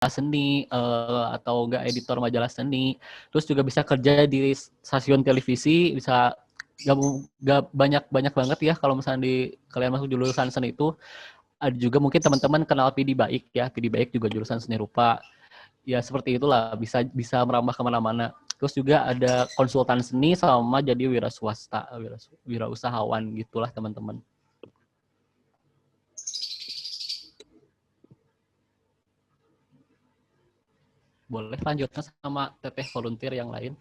seni atau enggak editor majalah seni. Terus juga bisa kerja di stasiun televisi, bisa gak banyak banget ya kalau misalnya kalian masuk jurusan seni itu. Ada juga mungkin teman-teman kenal PD Baik ya, PD Baik juga jurusan seni rupa. Ya seperti itulah, bisa merambah kemana-mana. Terus juga ada konsultan seni sama jadi wira swasta, wira usahawan gitulah teman-teman. Boleh lanjutkan sama teteh volunteer yang lain.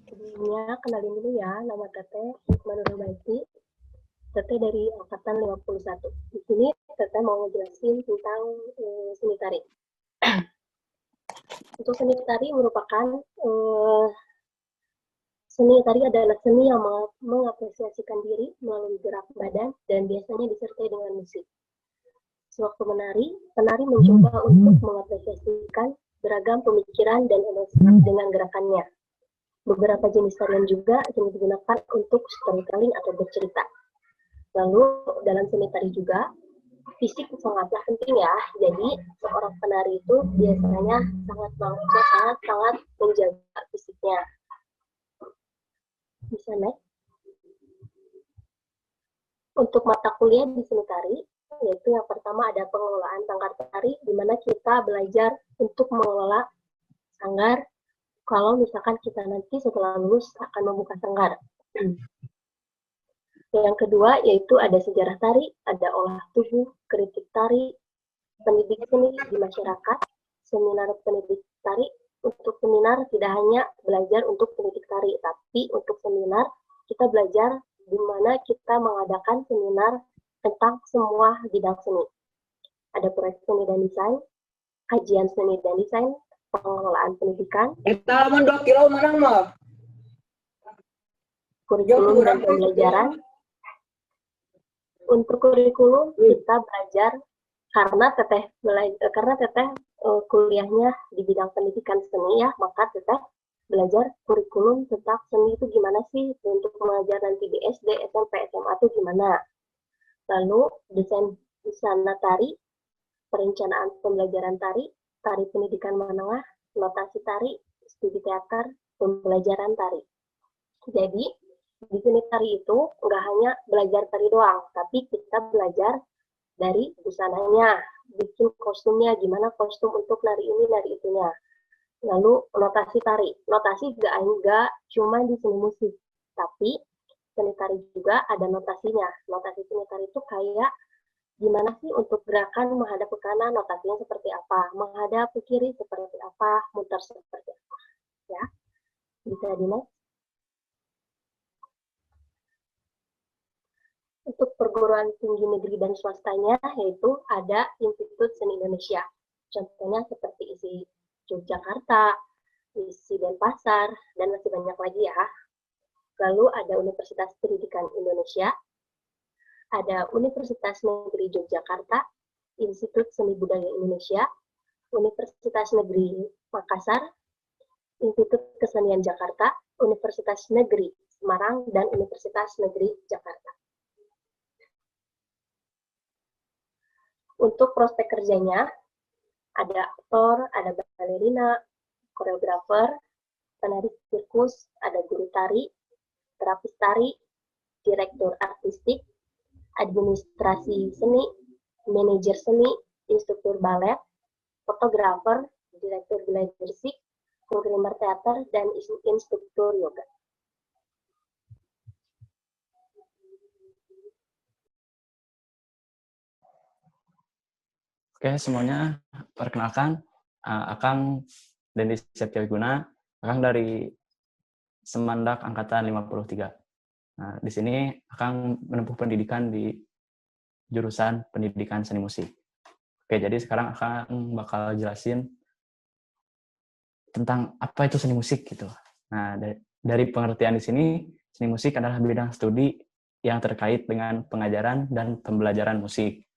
Sebelumnya kenalin dulu ya, nama Teteh Hikmah Nurbaiti. Teteh dari angkatan 51. Di sini Teteh mau ngejelasin tentang seni tari. Untuk seni tari merupakan seni tari adalah seni yang mengapresiasikan diri melalui gerak badan dan biasanya disertai dengan musik. Sewaktu menari, penari mencoba untuk mengapresiasikan beragam pemikiran dan emosi dengan gerakannya. Beberapa jenis tarian juga sering digunakan untuk storytelling atau bercerita. Lalu dalam seni tari juga, fisik sangatlah penting ya. Jadi seorang penari itu biasanya sangat menjaga fisiknya. Bisa next. Untuk mata kuliah di seni tari, yaitu yang pertama ada pengelolaan sanggar tari, di mana kita belajar untuk mengelola sanggar kalau misalkan kita nanti setelah lulus akan membuka sanggar. Yang kedua yaitu ada sejarah tari, ada olah tubuh, kritik tari, pendidik seni di masyarakat, seminar pendidik tari. Untuk seminar tidak hanya belajar untuk pendidik tari, tapi untuk seminar kita belajar di mana kita mengadakan seminar tentang semua bidang seni. Ada proyek seni dan desain, kajian seni dan desain, pengelolaan pendidikan, kurikulum dan pembelajaran. Untuk kurikulum kita belajar karena teteh kuliahnya di bidang pendidikan seni ya, maka teteh belajar kurikulum tentang seni itu gimana sih untuk mengajar nanti di SD, SMP, SMA itu gimana. Lalu desain busana tari, perencanaan pembelajaran tari, tari pendidikan menengah, notasi tari, studi teater, pembelajaran tari. Jadi di seni tari itu nggak hanya belajar tari doang, tapi kita belajar dari busananya, bikin kostumnya, gimana kostum untuk nari ini, nari itunya. Lalu notasi tari. Notasi enggak cuma di seni musik, tapi seni tari juga ada notasinya. Notasi seni tari itu kayak gimana sih untuk gerakan menghadap ke kanan, notasinya seperti apa, menghadap ke kiri seperti apa, muter seperti apa. Ya, bisa di next. Untuk perguruan tinggi negeri dan swastanya, yaitu ada Institut Seni Indonesia. Contohnya seperti ISI Yogyakarta, ISI Denpasar, dan masih banyak lagi ya. Lalu ada Universitas Pendidikan Indonesia, ada Universitas Negeri Yogyakarta, Institut Seni Budaya Indonesia, Universitas Negeri Makassar, Institut Kesenian Jakarta, Universitas Negeri Semarang, dan Universitas Negeri Jakarta. Untuk prospek kerjanya, ada aktor, ada balerina, koreografer, penari sirkus, ada guru tari, terapis tari, direktur artistik, administrasi seni, manajer seni, instruktur balet, fotografer, direktur musik, programmer teater, dan instruktur yoga. Oke, semuanya perkenalkan, Akang Dendi Septiawiguna, Akang dari Semandak Angkatan 53. Nah, di sini Akang menempuh pendidikan di jurusan Pendidikan Seni Musik. Oke, jadi sekarang Akang bakal jelasin tentang apa itu seni musik gitu. Nah, dari pengertian di sini, seni musik adalah bidang studi yang terkait dengan pengajaran dan pembelajaran musik.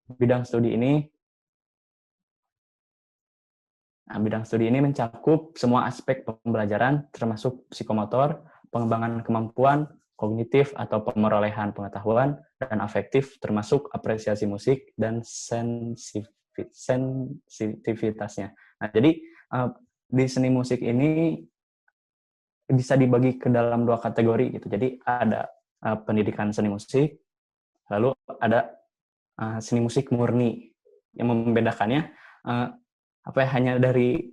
Bidang studi ini mencakup semua aspek pembelajaran, termasuk psikomotor, pengembangan kemampuan, kognitif atau pemerolehan pengetahuan, dan afektif termasuk apresiasi musik dan sensitivitasnya. Nah, jadi di seni musik ini bisa dibagi ke dalam 2 kategori gitu. Jadi ada pendidikan seni musik, lalu ada seni musik murni. Yang membedakannya hanya dari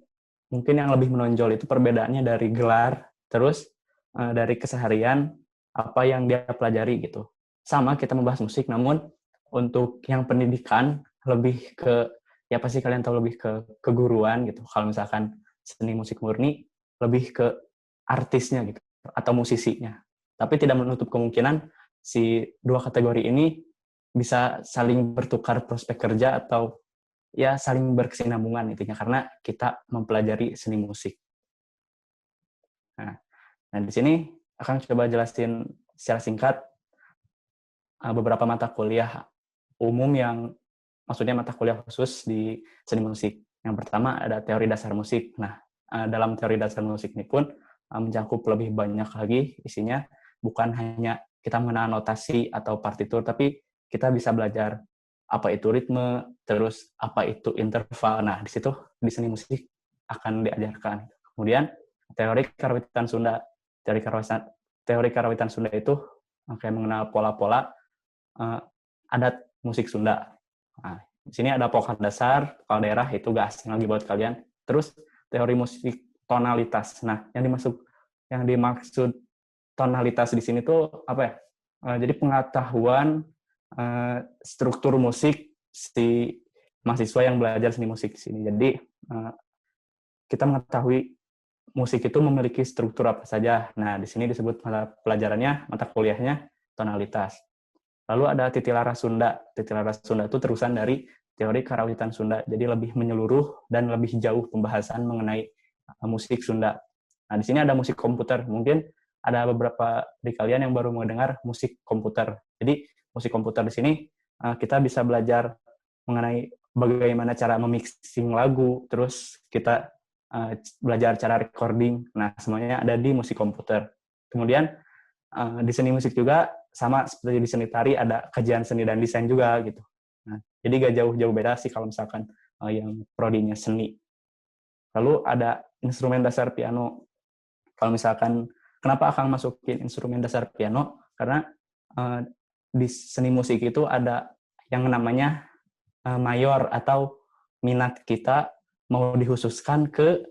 mungkin yang lebih menonjol itu perbedaannya dari gelar, terus dari keseharian apa yang dia pelajari gitu. Sama kita membahas musik, namun untuk yang pendidikan lebih ke, ya pasti kalian tahu, lebih ke keguruan gitu. Kalau misalkan seni musik murni lebih ke artisnya gitu atau musisinya. Tapi tidak menutup kemungkinan si 2 kategori ini bisa saling bertukar prospek kerja atau ya saling berkesinambungan intinya karena kita mempelajari seni musik. Nah di sini akan coba jelasin secara singkat beberapa mata kuliah umum yang maksudnya mata kuliah khusus di seni musik. Yang pertama ada teori dasar musik. Nah, dalam teori dasar musik ini pun mencakup lebih banyak lagi isinya, bukan hanya kita mengenal notasi atau partitur, tapi kita bisa belajar apa itu ritme, terus apa itu interval. Nah, di situ di seni musik akan diajarkan. Kemudian teori karawitan Sunda. Teori karawitan Sunda itu kayak mengenal pola-pola adat musik Sunda. Nah, di sini ada vokal dasar, vokal daerah, itu gak asing lagi buat kalian. Terus teori musik tonalitas. Nah, yang dimaksud tonalitas di sini tuh apa ya? Jadi pengetahuan struktur musik si mahasiswa yang belajar seni musik di sini. Jadi kita mengetahui musik itu memiliki struktur apa saja. Nah, di sini disebut mata kuliahnya tonalitas. Lalu ada Titilaras Sunda. Titilaras Sunda itu terusan dari teori karawitan Sunda. Jadi lebih menyeluruh dan lebih jauh pembahasan mengenai musik Sunda. Nah, di sini ada musik komputer. Mungkin ada beberapa di kalian yang baru mendengar musik komputer. Jadi, musik komputer di sini kita bisa belajar mengenai bagaimana cara memixing lagu, terus kita belajar cara recording. Nah, semuanya ada di musik komputer. Kemudian di seni musik juga sama seperti di seni tari ada kajian seni dan desain juga gitu. Nah, jadi gak jauh-jauh beda sih kalau misalkan yang prodinya seni. Lalu ada instrumen dasar piano. Kalau misalkan kenapa Akang masukin instrumen dasar piano? Karena di seni musik itu ada yang namanya mayor atau minat kita mau dikhususkan ke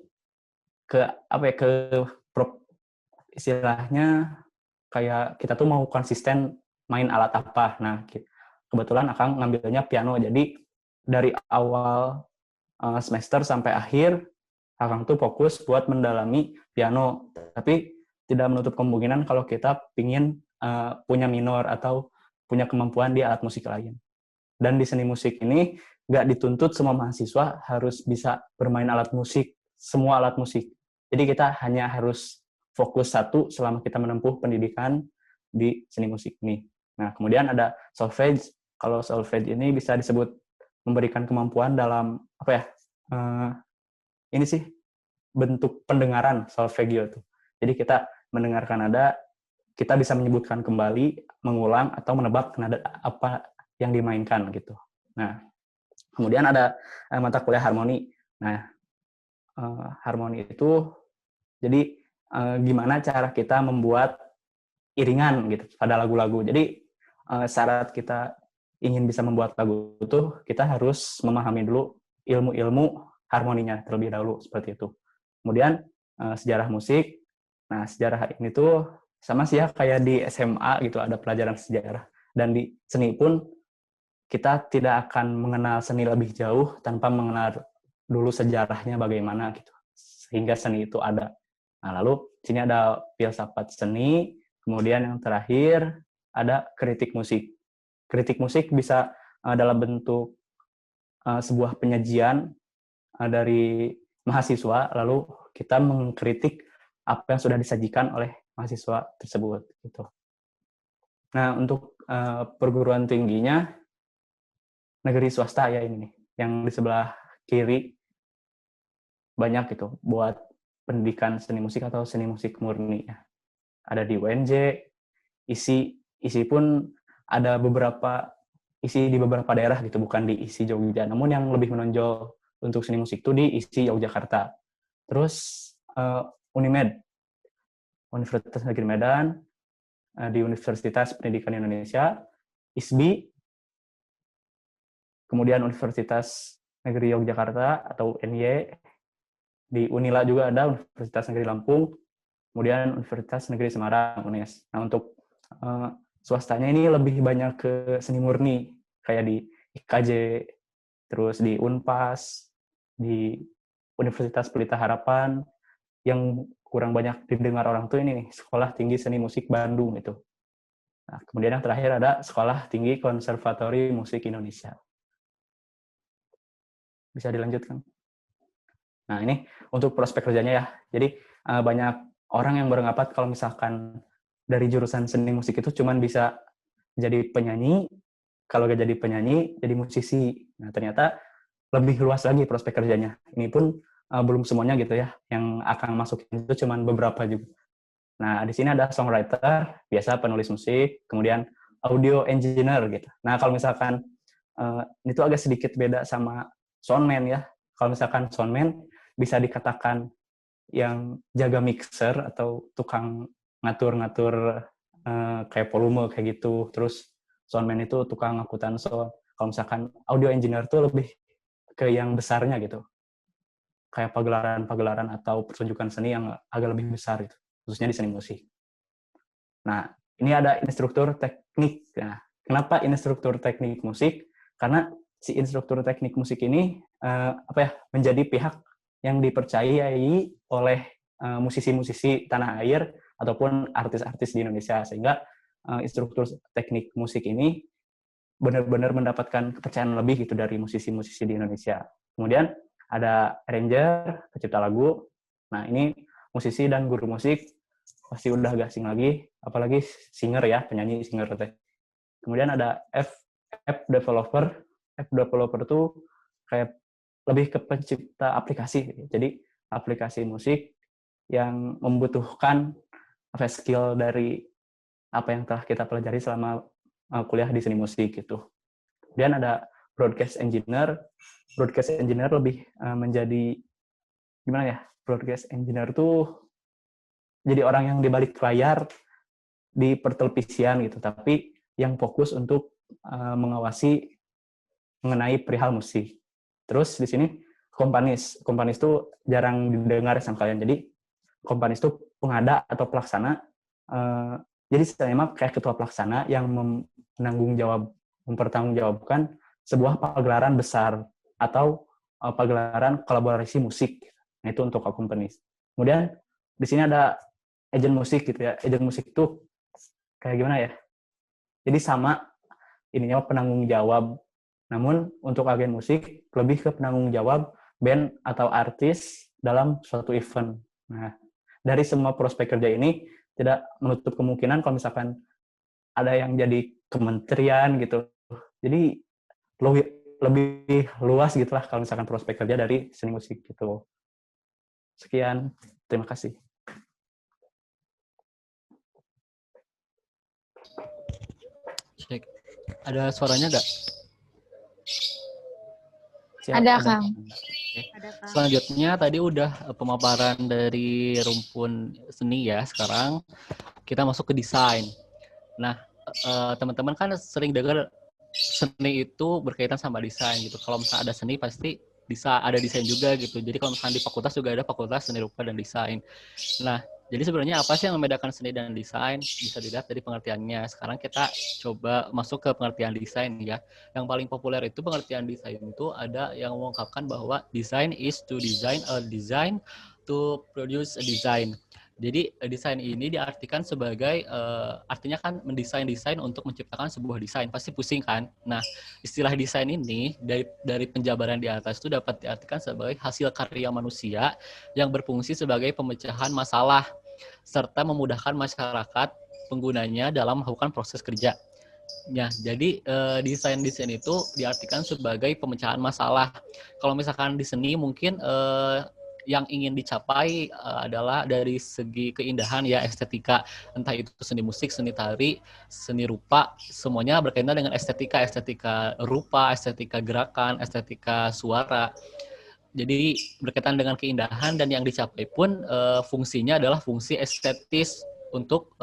istilahnya kayak kita tuh mau konsisten main alat apa. Nah, kebetulan Akang ngambilnya piano. Jadi dari awal semester sampai akhir Akang tuh fokus buat mendalami piano. Tapi tidak menutup kemungkinan kalau kita pingin punya minor atau punya kemampuan di alat musik lain. Dan di seni musik ini nggak dituntut semua mahasiswa harus bisa bermain alat musik, semua alat musik. Jadi kita hanya harus fokus satu selama kita menempuh pendidikan di seni musik ini. Nah, kemudian ada solfege. Kalau solfege ini bisa disebut memberikan kemampuan dalam ini sih bentuk pendengaran solfegio tuh. Jadi kita mendengarkan nada, kita bisa menyebutkan kembali, mengulang atau menebak nada apa yang dimainkan gitu. Nah, kemudian ada mata kuliah harmoni. Nah, harmoni itu jadi gimana cara kita membuat iringan gitu pada lagu-lagu. Jadi syarat kita ingin bisa membuat lagu itu kita harus memahami dulu ilmu-ilmu harmoninya terlebih dahulu seperti itu. Kemudian sejarah musik. Nah, sejarah ini tuh sama sih ya kayak di SMA gitu ada pelajaran sejarah. Dan di seni pun kita tidak akan mengenal seni lebih jauh tanpa mengenal dulu sejarahnya bagaimana gitu. Sehingga seni itu ada. Nah, lalu sini ada filsafat seni, kemudian yang terakhir ada kritik musik. Kritik musik bisa dalam bentuk sebuah penyajian dari mahasiswa, lalu kita mengkritik apa yang sudah disajikan oleh mahasiswa tersebut. Gitu. Nah, untuk perguruan tingginya, negeri swasta ya ini nih, yang di sebelah kiri banyak gitu buat pendidikan seni musik atau seni musik murni. Ada di UNJ, isi pun ada beberapa isi di beberapa daerah gitu, bukan di isi Jogja. Namun yang lebih menonjol untuk seni musik itu di isi Yogyakarta. Terus Unimed, Universitas Negeri Medan, di Universitas Pendidikan Indonesia, ISBI, kemudian Universitas Negeri Yogyakarta atau UNY, di Unila juga ada, Universitas Negeri Lampung, kemudian Universitas Negeri Semarang, UNES. Nah, untuk swastanya ini lebih banyak ke seni murni, kayak di IKJ, terus di Unpas, di Universitas Pelita Harapan, yang kurang banyak didengar orang tuh ini nih, Sekolah Tinggi Seni Musik Bandung itu. Nah, kemudian yang terakhir ada Sekolah Tinggi Konservatori Musik Indonesia. Bisa dilanjutkan. Nah, ini untuk prospek kerjanya ya. Jadi banyak orang yang beranggapan kalau misalkan dari jurusan seni musik itu cuman bisa jadi penyanyi, kalau gak jadi penyanyi, jadi musisi. Nah, ternyata lebih luas lagi prospek kerjanya. Ini pun belum semuanya gitu ya, yang akan masuk itu cuman beberapa juga. Nah, di sini ada songwriter, biasa penulis musik, kemudian audio engineer gitu. Nah, kalau misalkan itu agak sedikit beda sama soundman ya. Kalau misalkan soundman bisa dikatakan yang jaga mixer atau tukang ngatur-ngatur kayak volume kayak gitu. Terus soundman itu tukang angkutan sound. Kalau misalkan audio engineer itu lebih ke yang besarnya gitu. Kayak pagelaran-pagelaran atau pertunjukan seni yang agak lebih besar gitu, khususnya di seni musik. Nah, ini ada instruktur teknik. Nah, kenapa instruktur teknik musik? Karena si instruktur teknik musik ini menjadi pihak yang dipercayai oleh musisi-musisi tanah air ataupun artis-artis di Indonesia, sehingga instruktur teknik musik ini benar-benar mendapatkan kepercayaan lebih gitu dari musisi-musisi di Indonesia. Kemudian ada arranger, pencipta lagu. Nah, ini musisi dan guru musik pasti udah gak asing lagi, apalagi singer ya, penyanyi singer teh. Kemudian ada app developer. App developer tuh kayak lebih ke pencipta aplikasi. Jadi aplikasi musik yang membutuhkan skill dari apa yang telah kita pelajari selama kuliah di seni musik gitu. Kemudian ada broadcast engineer. Broadcast engineer lebih menjadi gimana ya? Broadcast engineer tuh jadi orang yang di balik layar di pertelevisian gitu, tapi yang fokus untuk mengawasi mengenai perihal musik. Terus di sini kompanis. Kompanis itu jarang didengar sama kalian. Jadi kompanis itu pengada atau pelaksana. Jadi saya mah kayak ketua pelaksana yang mempertanggungjawabkan sebuah pagelaran besar atau pagelaran kolaborasi musik. Nah, itu untuk kompanis. Kemudian di sini ada agen musik gitu ya. Agen musik itu kayak gimana ya? Jadi sama ininya penanggung jawab. Namun untuk agen musik lebih ke penanggung jawab band atau artis dalam suatu event. Nah, dari semua prospek kerja ini tidak menutup kemungkinan kalau misalkan ada yang jadi kementerian gitu. Jadi lebih luas gitulah kalau misalkan prospek kerja dari seni musik gitu. Sekian, terima kasih. Cek. Ada suaranya nggak? Ada, Kang. Okay. Selanjutnya tadi udah pemaparan dari rumpun seni ya. Sekarang kita masuk ke desain. Nah, teman-teman kan sering dengar seni itu berkaitan sama desain gitu. Kalau misalnya ada seni pasti bisa ada desain juga gitu. Jadi kalau misalnya di fakultas juga ada fakultas seni rupa dan desain. Nah, jadi sebenarnya apa sih yang membedakan seni dan desain? Bisa dilihat dari pengertiannya. Sekarang kita coba masuk ke pengertian desain ya. Yang paling populer itu pengertian desain itu ada yang mengungkapkan bahwa design is to design a design to produce a design. Jadi desain ini diartikan sebagai artinya kan mendesain untuk menciptakan sebuah desain. Pasti pusing kan? Nah, istilah desain ini dari penjabaran di atas itu dapat diartikan sebagai hasil karya manusia yang berfungsi sebagai pemecahan masalah serta memudahkan masyarakat penggunanya dalam melakukan proses kerja. Ya, jadi desain itu diartikan sebagai pemecahan masalah. Kalau misalkan di seni mungkin yang ingin dicapai adalah dari segi keindahan ya, estetika, entah itu seni musik, seni tari, seni rupa, semuanya berkaitan dengan estetika rupa, estetika gerakan, estetika suara. Jadi berkaitan dengan keindahan, dan yang dicapai pun fungsinya adalah fungsi estetis untuk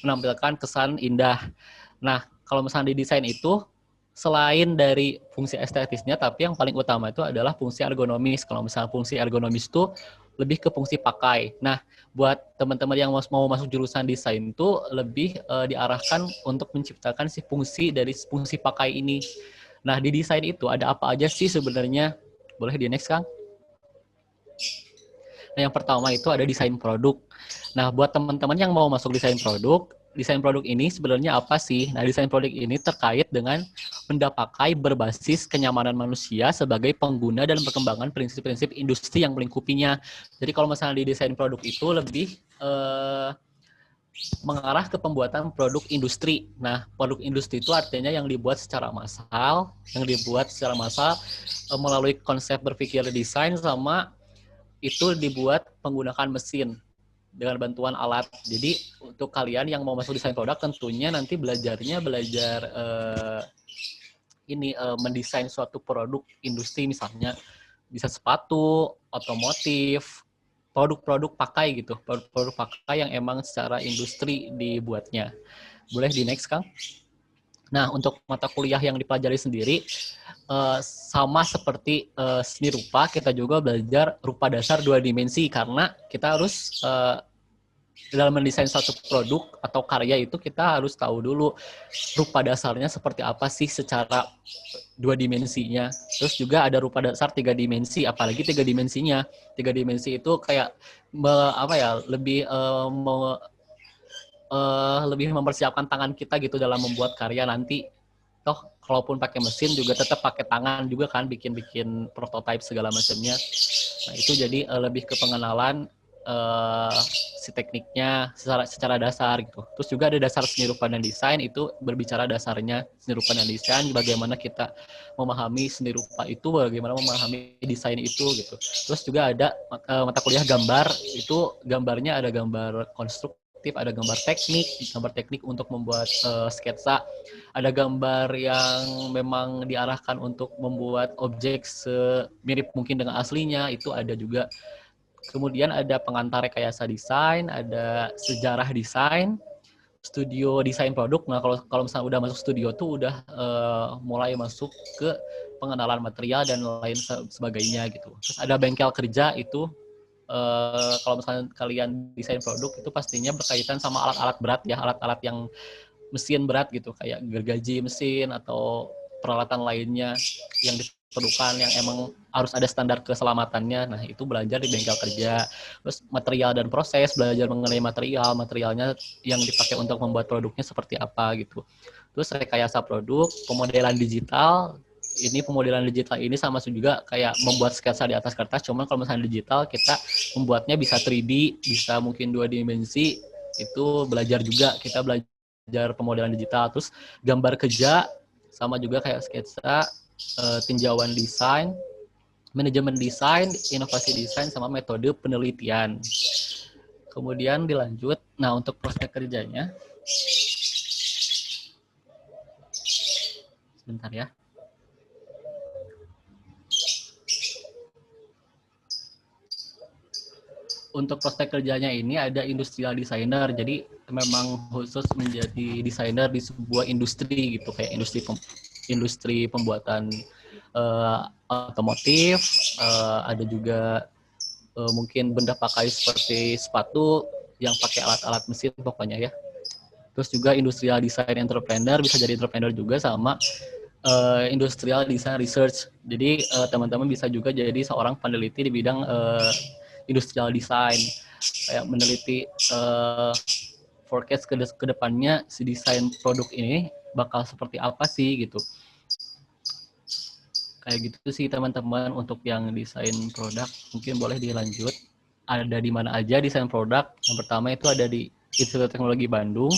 menampilkan kesan indah. Nah, kalau misalnya di desain itu, selain dari fungsi estetisnya, tapi yang paling utama itu adalah fungsi ergonomis. Kalau misalnya fungsi ergonomis itu lebih ke fungsi pakai. Nah, buat teman-teman yang mau masuk jurusan desain itu lebih diarahkan untuk menciptakan si fungsi dari fungsi pakai ini. Nah, di desain itu ada apa aja sih sebenarnya? Boleh di next, Kang? Nah, yang pertama itu ada desain produk. Nah, buat teman-teman yang mau masuk desain produk ini sebenarnya apa sih? Nah, desain produk ini terkait dengan benda pakai berbasis kenyamanan manusia sebagai pengguna dan perkembangan prinsip-prinsip industri yang melingkupinya. Jadi kalau misalnya di desain produk itu lebih mengarah ke pembuatan produk industri. Nah, produk industri itu artinya yang dibuat secara massal, melalui konsep berpikir desain, sama itu dibuat menggunakan mesin dengan bantuan alat. Jadi untuk kalian yang mau masuk desain produk, tentunya nanti belajar mendesain suatu produk industri, misalnya bisa sepatu, otomotif, produk-produk pakai gitu, produk-produk pakai yang emang secara industri dibuatnya. Boleh di next, Kang? Nah, untuk mata kuliah yang dipelajari sendiri, sama seperti seni rupa, kita juga belajar rupa dasar 2 dimensi, karena kita harus dalam mendesain suatu produk atau karya itu kita harus tahu dulu rupa dasarnya seperti apa sih secara 2 dimensinya. Terus juga ada rupa dasar 3 dimensi, apalagi 3 dimensinya. 3 dimensi itu kayak lebih mempersiapkan tangan kita gitu dalam membuat karya nanti. Toh kalaupun pakai mesin juga tetap pakai tangan juga kan, bikin prototype segala macamnya. Nah, itu jadi lebih ke pengenalan si tekniknya secara dasar gitu. Terus juga ada dasar seni rupa dan desain, itu berbicara dasarnya seni rupa dan desain, bagaimana kita memahami seni rupa itu, bagaimana memahami desain itu gitu. Terus juga ada mata kuliah gambar, itu gambarnya ada gambar konstruktif, ada gambar teknik untuk membuat sketsa, ada gambar yang memang diarahkan untuk membuat objek semirip mungkin dengan aslinya, itu ada juga. Kemudian ada pengantar rekayasa desain, ada sejarah desain, studio desain produk. Nah, kalau misalnya udah masuk studio tuh udah mulai masuk ke pengenalan material dan lain sebagainya gitu. Terus ada bengkel kerja, itu kalau misalnya kalian desain produk itu pastinya berkaitan sama alat-alat berat ya, alat-alat yang mesin berat gitu, kayak gergaji mesin atau peralatan lainnya yang diperlukan yang emang harus ada standar keselamatannya. Nah, itu belajar di bengkel kerja. Terus material dan proses, belajar mengenai materialnya yang dipakai untuk membuat produknya seperti apa gitu. Terus rekayasa produk, pemodelan digital. Pemodelan digital ini sama juga kayak membuat sketsa di atas kertas, cuman kalau misalnya digital kita membuatnya bisa 3D, bisa mungkin 2 dimensi. Itu belajar juga, kita belajar pemodelan digital. Terus gambar kerja sama juga kayak sketsa, tinjauan desain, manajemen desain, inovasi desain, sama metode penelitian. Kemudian dilanjut, nah untuk prospek kerjanya, sebentar ya. Untuk prospek kerjanya ini ada industrial designer, jadi memang khusus menjadi desainer di sebuah industri gitu, kayak industri pembuatan otomotif, ada juga mungkin benda pakai seperti sepatu yang pakai alat-alat mesin pokoknya ya. Terus juga industrial design entrepreneur, bisa jadi entrepreneur juga, sama industrial design research. Jadi teman-teman bisa juga jadi seorang peneliti di bidang industrial design, kayak meneliti forecast ke depannya si desain produk ini bakal seperti apa sih gitu. Kayak gitu sih teman-teman untuk yang desain produk. Mungkin boleh dilanjut. Ada di mana aja desain produk? Yang pertama itu ada di Institut Teknologi Bandung,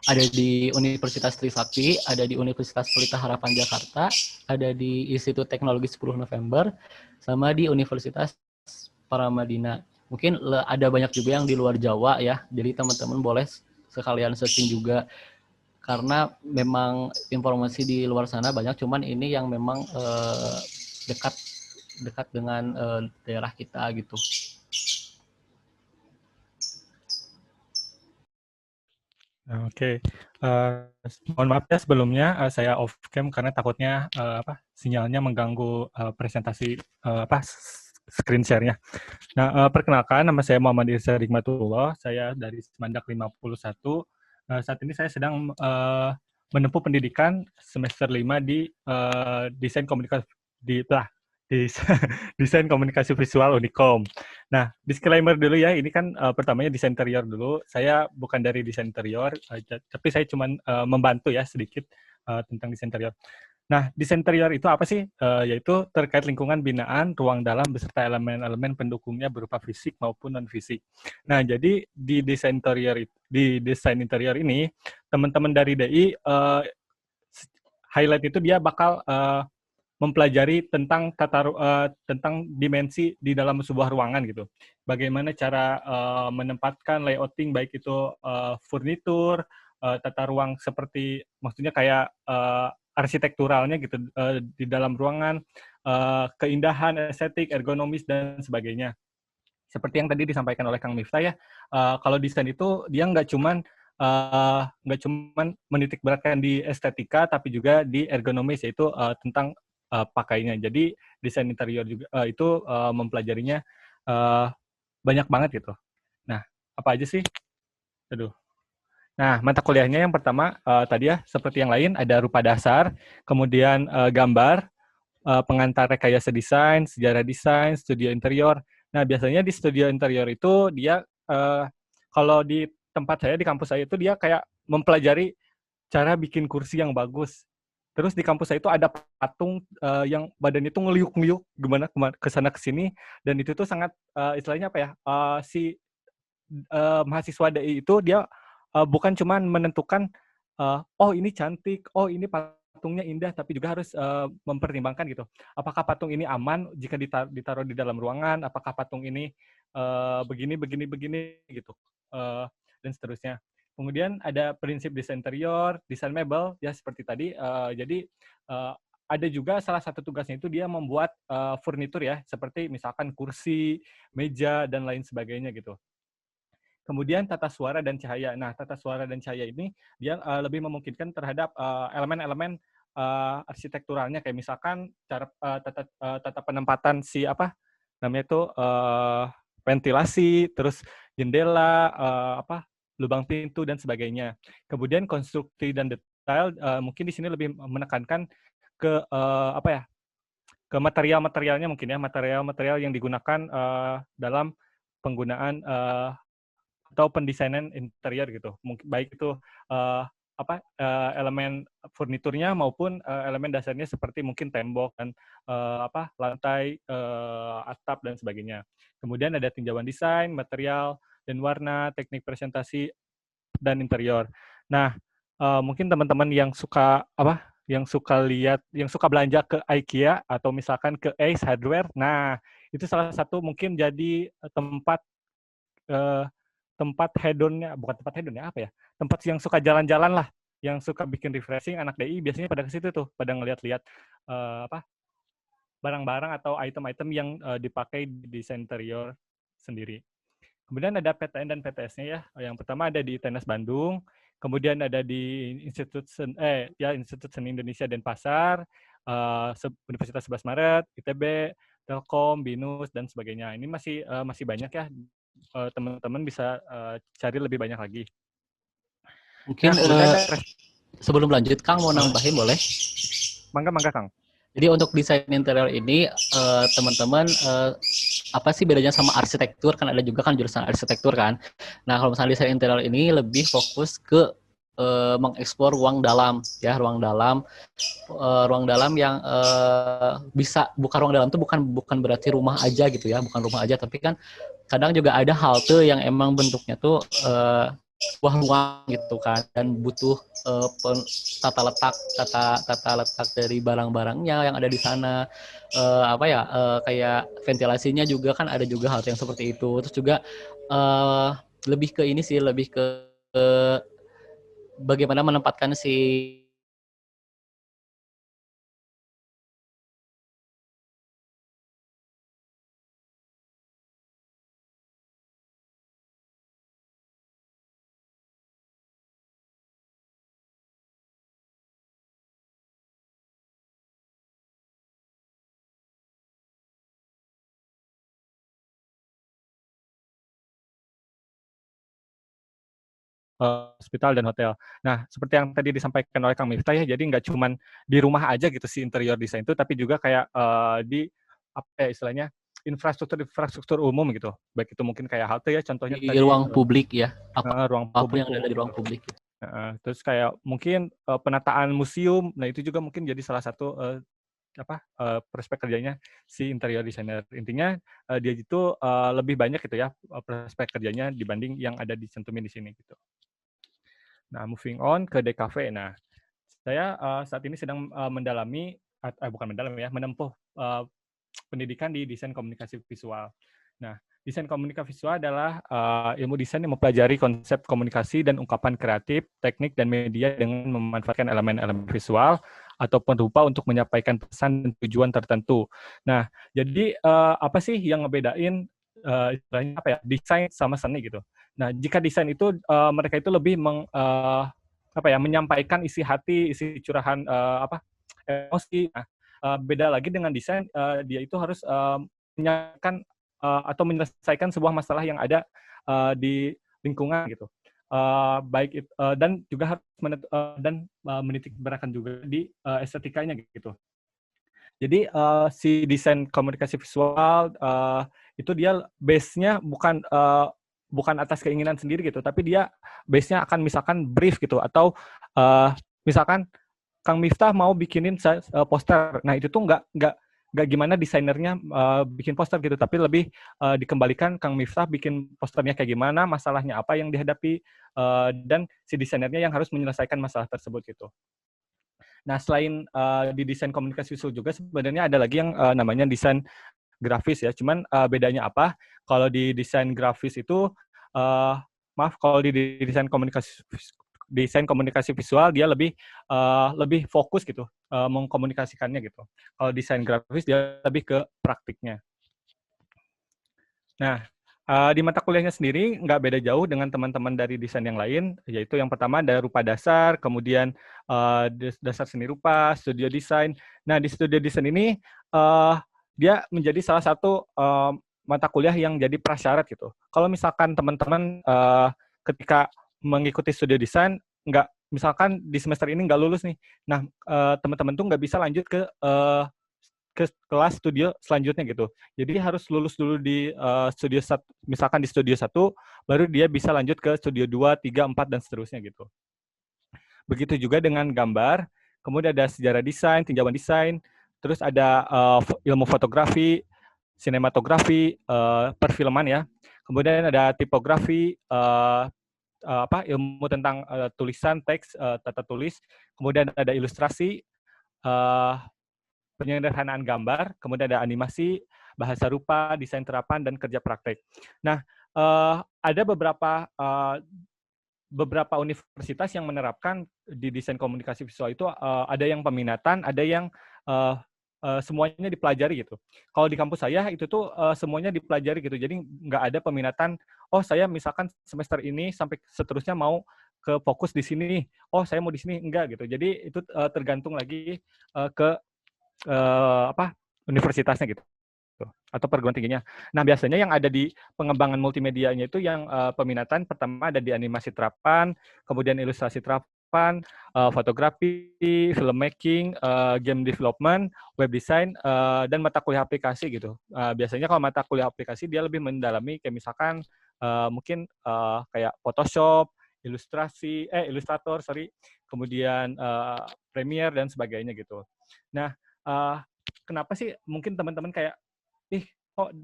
ada di Universitas Trisakti, ada di Universitas Pelita Harapan Jakarta, ada di Institut Teknologi 10 November, sama di Universitas Paramadina. Mungkin ada banyak juga yang di luar Jawa ya. Jadi teman-teman boleh sekalian searching juga. Karena memang informasi di luar sana banyak, cuman ini yang memang dekat dengan daerah kita gitu. Oke, mohon maaf ya sebelumnya saya off cam karena takutnya sinyalnya mengganggu presentasi screen share-nya. Nah, perkenalkan nama saya Muhammad Irsa Hikmatullah, saya dari Semandak 51. Saat ini saya sedang menempuh pendidikan semester 5 di desain komunikasi desain komunikasi visual Unicom. Nah, disclaimer dulu ya, ini kan pertamanya desain interior dulu. Saya bukan dari desain interior, tapi saya cuma membantu ya sedikit tentang desain interior. Nah, desain interior itu apa sih? Yaitu terkait lingkungan binaan, ruang dalam, beserta elemen-elemen pendukungnya berupa fisik maupun non-fisik. Nah, jadi di desain interior ini, teman-teman dari DI, highlight itu dia bakal mempelajari tentang tentang dimensi di dalam sebuah ruangan gitu. Bagaimana cara menempatkan layouting baik itu furnitur, tata ruang seperti maksudnya kayak arsitekturalnya gitu di dalam ruangan, keindahan, estetik, ergonomis dan sebagainya. Seperti yang tadi disampaikan oleh Kang Miftah ya, kalau desain itu dia nggak cuman menitik beratkan di estetika, tapi juga di ergonomis, yaitu tentang pakainya. Jadi desain interior juga itu mempelajarinya banyak banget gitu. Nah, apa aja sih? Aduh. Nah, mata kuliahnya yang pertama tadi ya seperti yang lain ada rupa dasar, kemudian gambar, pengantar rekayasa desain, sejarah desain, studio interior. Nah, biasanya di studio interior itu dia kalau di tempat saya di kampus saya itu dia kayak mempelajari cara bikin kursi yang bagus. Terus di kampus saya itu ada patung yang badannya itu ngeliuk-ngeliuk gimana kesana kesini, dan itu tuh sangat istilahnya apa ya, si mahasiswa DI itu dia bukan cuman menentukan oh ini cantik, oh ini patungnya indah, tapi juga harus mempertimbangkan gitu. Apakah patung ini aman jika ditaruh di dalam ruangan? Apakah patung ini begini gitu, dan seterusnya. Kemudian ada prinsip desain interior, desain mebel, ya seperti tadi. Jadi ada juga salah satu tugasnya itu dia membuat furnitur ya, seperti misalkan kursi, meja, dan lain sebagainya gitu. Kemudian tata suara dan cahaya. Nah, tata suara dan cahaya ini dia lebih memungkinkan terhadap elemen-elemen arsitekturalnya, kayak misalkan cara tata penempatan si apa namanya itu ventilasi, terus jendela, lubang pintu dan sebagainya. Kemudian konstruksi dan detail, mungkin di sini lebih menekankan ke ke material-materialnya mungkin ya, material-material yang digunakan dalam penggunaan atau pendesainan interior gitu. Mungkin baik itu elemen furniturnya maupun elemen dasarnya seperti mungkin tembok dan lantai, atap dan sebagainya. Kemudian ada tinjauan desain, material dan warna, teknik presentasi dan interior. Nah, mungkin teman-teman yang suka yang suka belanja ke IKEA atau misalkan ke Ace Hardware, nah itu salah satu mungkin jadi tempat hedonnya, bukan tempat hedon ya, tempat yang suka jalan-jalan lah, yang suka bikin refreshing, anak DI biasanya pada ke situ tuh, pada ngeliat-liat barang-barang atau item-item yang dipakai di desain interior sendiri. Kemudian ada PTN dan PTS-nya ya. Yang pertama ada di TNS Bandung, kemudian ada di Institut Seni Indonesia Denpasar, Universitas 11 Maret, ITB, Telkom, BINUS dan sebagainya. Ini masih banyak ya. Teman-teman bisa cari lebih banyak lagi. Mungkin sebelum lanjut Kang mau nambahin boleh? Mangga Kang. Jadi untuk desain interior ini teman-teman apa sih bedanya sama arsitektur? Kan ada juga kan jurusan arsitektur kan. Nah, kalau misalnya desain interior ini lebih fokus ke mengeksplor ruang dalam ya, ruang dalam yang bisa, bukan ruang dalam itu bukan berarti rumah aja gitu ya, bukan rumah aja, tapi kan kadang juga ada halte yang emang bentuknya tuh sebuah ruang gitu kan, dan butuh tata letak dari barang-barangnya yang ada di sana, kayak ventilasinya juga kan ada juga hal yang seperti itu. Terus juga lebih ke ini sih, lebih ke bagaimana menempatkan si hospital dan hotel. Nah, seperti yang tadi disampaikan oleh Kang Miftah ya, jadi nggak cuman di rumah aja gitu si interior design itu, tapi juga kayak di apa ya istilahnya infrastruktur umum gitu. Baik itu mungkin kayak halte ya, contohnya di tadi ruang publik ya, ruang apapun publik yang ada di ruang gitu. publik. Terus kayak mungkin penataan museum, nah itu juga mungkin jadi salah satu prospek kerjanya si interior designer. Intinya dia itu lebih banyak gitu ya prospek kerjanya dibanding yang ada dicantumin di sini gitu. Nah, moving on ke DKV. Nah, saya saat ini sedang menempuh pendidikan di desain komunikasi visual. Nah, desain komunikasi visual adalah ilmu desain yang mempelajari konsep komunikasi dan ungkapan kreatif, teknik, dan media dengan memanfaatkan elemen-elemen visual ataupun rupa untuk menyampaikan pesan dan tujuan tertentu. Nah, jadi apa sih yang ngebedain istilahnya apa ya, desain sama seni gitu. Nah, jika desain itu mereka itu lebih menyampaikan isi hati, isi curahan emosi. Nah, beda lagi dengan desain, dia itu harus menyampaikan atau menyelesaikan sebuah masalah yang ada di lingkungan gitu. Dan juga harus menitik beratkan juga di estetikanya gitu. Jadi si desain komunikasi visual itu dia base-nya bukan atas keinginan sendiri gitu, tapi dia base-nya akan misalkan brief gitu, atau misalkan Kang Miftah mau bikinin poster. Nah, itu tuh nggak gimana desainernya bikin poster gitu, tapi lebih dikembalikan Kang Miftah bikin posternya kayak gimana, masalahnya apa yang dihadapi, dan si desainernya yang harus menyelesaikan masalah tersebut gitu. Nah, selain di desain komunikasi visual juga sebenarnya ada lagi yang namanya desain grafis ya. Cuman bedanya apa? Kalau di desain grafis itu, kalau di desain komunikasi visual dia lebih fokus gitu, mengkomunikasikannya gitu. Kalau desain grafis dia lebih ke praktiknya. Nah, di mata kuliahnya sendiri nggak beda jauh dengan teman-teman dari desain yang lain, yaitu yang pertama ada rupa dasar, kemudian dasar seni rupa, studio desain. Nah, di studio desain ini dia menjadi salah satu mata kuliah yang jadi prasyarat gitu. Kalau misalkan teman-teman ketika mengikuti studio desain, misalkan di semester ini nggak lulus nih, nah teman-teman tuh nggak bisa lanjut ke kelas studio selanjutnya gitu. Jadi harus lulus dulu di studio 1, misalkan di studio 1, baru dia bisa lanjut ke studio 2, 3, 4, dan seterusnya gitu. Begitu juga dengan gambar, kemudian ada sejarah desain, tinjauan desain, terus ada ilmu fotografi, sinematografi, perfilman ya. Kemudian ada tipografi, ilmu tentang tulisan, teks, tata tulis, kemudian ada ilustrasi, penyederhanaan gambar, kemudian ada animasi, bahasa rupa, desain terapan, dan kerja praktek. Nah, ada beberapa universitas yang menerapkan di desain komunikasi visual itu ada yang peminatan, ada yang semuanya dipelajari gitu. Kalau di kampus saya itu tuh semuanya dipelajari gitu. Jadi nggak ada peminatan, oh saya misalkan semester ini sampai seterusnya mau ke fokus di sini, oh saya mau di sini, enggak gitu. Jadi itu tergantung lagi ke universitasnya gitu atau perguruan tingginya. Nah, biasanya yang ada di pengembangan multimedianya itu yang peminatan pertama ada di animasi terapan, kemudian ilustrasi terapan, fotografi, filmmaking, game development, web design, dan mata kuliah aplikasi gitu. Biasanya kalau mata kuliah aplikasi dia lebih mendalami kayak misalkan mungkin kayak Photoshop, Illustrator, kemudian Premiere dan sebagainya gitu. Nah, kenapa sih mungkin teman-teman kayak, kok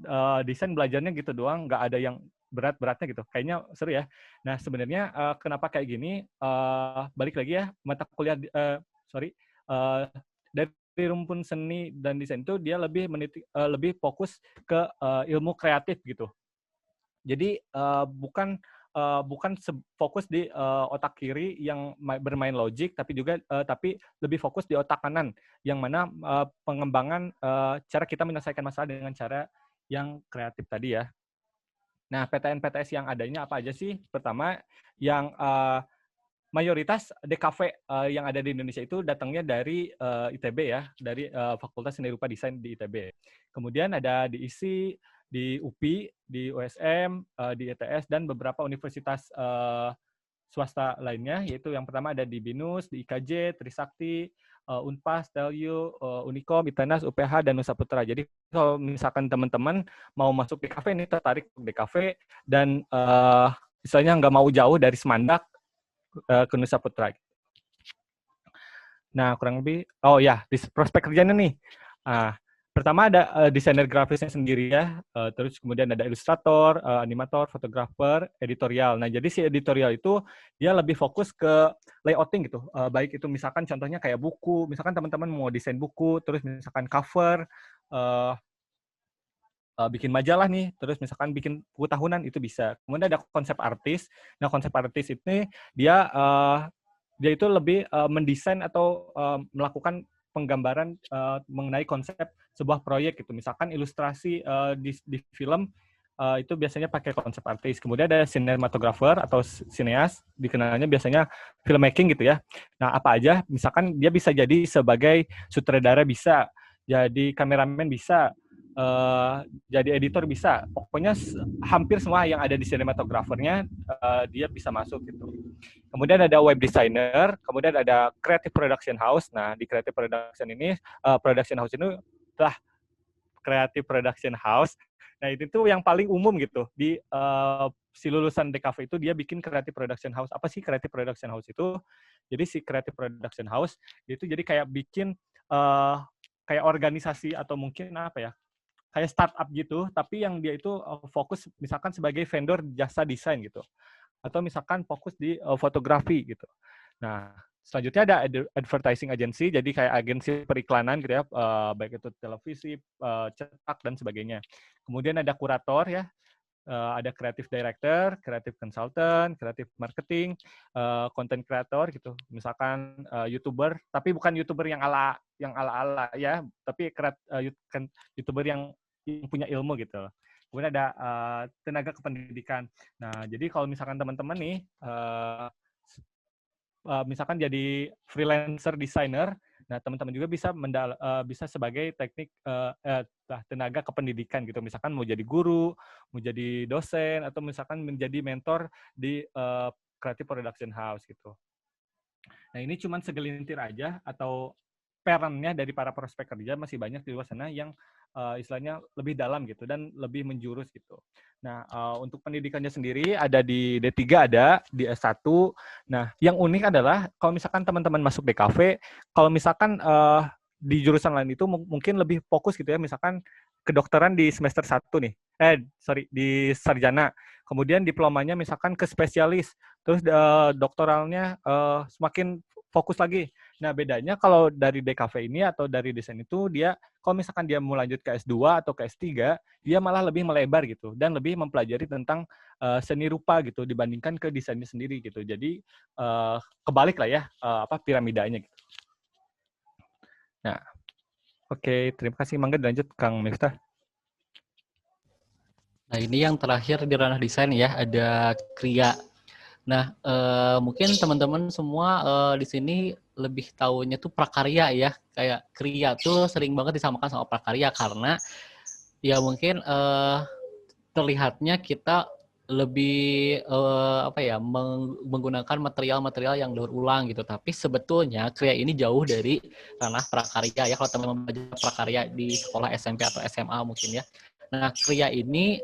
desain belajarnya gitu doang, nggak ada yang berat-beratnya gitu. Kayaknya seru ya. Nah, sebenarnya kenapa kayak gini? Balik lagi ya, mata kuliah dari rumpun seni dan desain itu dia lebih fokus ke ilmu kreatif gitu. Jadi bukan fokus di otak kiri yang bermain logik, tapi lebih fokus di otak kanan, yang mana pengembangan cara kita menyelesaikan masalah dengan cara yang kreatif tadi ya. Nah, PTN-PTS yang adanya apa aja sih? Pertama, yang mayoritas DKV yang ada di Indonesia itu datangnya dari ITB ya, dari Fakultas Seni Rupa Desain di ITB. Kemudian ada di ISI, di UPI, di USM, di ITS, dan beberapa universitas swasta lainnya, yaitu yang pertama ada di BINUS, di IKJ, Trisakti, Unpas, Telyu, Unikom, ITENAS, UPH, dan Nusa Putra. Jadi kalau misalkan teman-teman mau masuk DKV ini tertarik ke DKV dan misalnya nggak mau jauh dari Semandak ke Nusa Putra. Nah, kurang lebih, di prospek kerjanya nih. Pertama ada desainer grafisnya sendiri ya, terus kemudian ada ilustrator, animator, fotografer, editorial. Nah, jadi si editorial itu dia lebih fokus ke layouting gitu. Baik itu misalkan contohnya kayak buku, misalkan teman-teman mau desain buku, terus misalkan cover, bikin majalah nih, terus misalkan bikin buku tahunan itu bisa. Kemudian ada konsep artis. Nah, konsep artis ini dia itu lebih mendesain atau melakukan penggambaran mengenai konsep sebuah proyek gitu. Misalkan ilustrasi di film itu biasanya pakai konsep artis. Kemudian ada sinematografer atau sineas, dikenalnya biasanya filmmaking gitu ya. Nah, apa aja? Misalkan dia bisa jadi sebagai sutradara bisa, jadi kameramen bisa, jadi editor bisa. Pokoknya hampir semua yang ada di sinematografernya dia bisa masuk gitu. Kemudian ada web designer, kemudian ada creative production house. Nah, di creative production ini creative production house. Nah, itu tuh yang paling umum gitu. Di si lulusan DKV itu dia bikin creative production house. Apa sih creative production house itu? Jadi si creative production house itu jadi kayak bikin kayak organisasi atau mungkin apa ya? Kayak startup gitu, tapi yang dia itu fokus misalkan sebagai vendor jasa desain gitu. Atau misalkan fokus di fotografi gitu. Nah, selanjutnya ada advertising agency, jadi kayak agensi periklanan gitu ya, baik itu televisi, cetak, dan sebagainya. Kemudian ada kurator ya, ada creative director, creative consultant, creative marketing, content creator gitu. Misalkan YouTuber, tapi bukan YouTuber yang ala-ala ya, tapi YouTuber yang punya ilmu gitu. Kemudian ada tenaga kependidikan. Nah, jadi kalau misalkan teman-teman nih, misalkan jadi freelancer designer, nah teman-teman juga bisa sebagai teknik tenaga kependidikan gitu. Misalkan mau jadi guru, mau jadi dosen, atau misalkan menjadi mentor di creative production house gitu. Nah, ini cuma segelintir aja, atau perannya dari para prospek kerja masih banyak di luar sana yang istilahnya lebih dalam gitu dan lebih menjurus gitu. Nah, untuk pendidikannya sendiri ada di D3, ada di S1. Nah, yang unik adalah kalau misalkan teman-teman masuk DKV, kalau misalkan di jurusan lain itu mungkin lebih fokus gitu ya, misalkan kedokteran di semester 1 nih. Di sarjana. Kemudian diplomanya misalkan ke spesialis, terus doktoralnya semakin fokus lagi. Nah, bedanya kalau dari DKV ini atau dari desain itu, dia kalau misalkan dia mau lanjut ke S2 atau ke S3, dia malah lebih melebar gitu dan lebih mempelajari tentang seni rupa gitu dibandingkan ke desainnya sendiri gitu. Jadi kebalik lah ya piramidanya gitu. Nah, oke, terima kasih. Mangga dilanjut Kang Miftah. Nah, ini yang terakhir di ranah desain ya, ada kriya. Nah, mungkin teman-teman semua di sini lebih tahunya tuh prakarya ya. Kayak kriya tuh sering banget disamakan sama prakarya karena ya mungkin terlihatnya kita lebih menggunakan material-material yang daur ulang gitu. Tapi sebetulnya kriya ini jauh dari ranah prakarya ya. Kalau teman-teman belajar prakarya di sekolah SMP atau SMA mungkin ya. Nah, kriya ini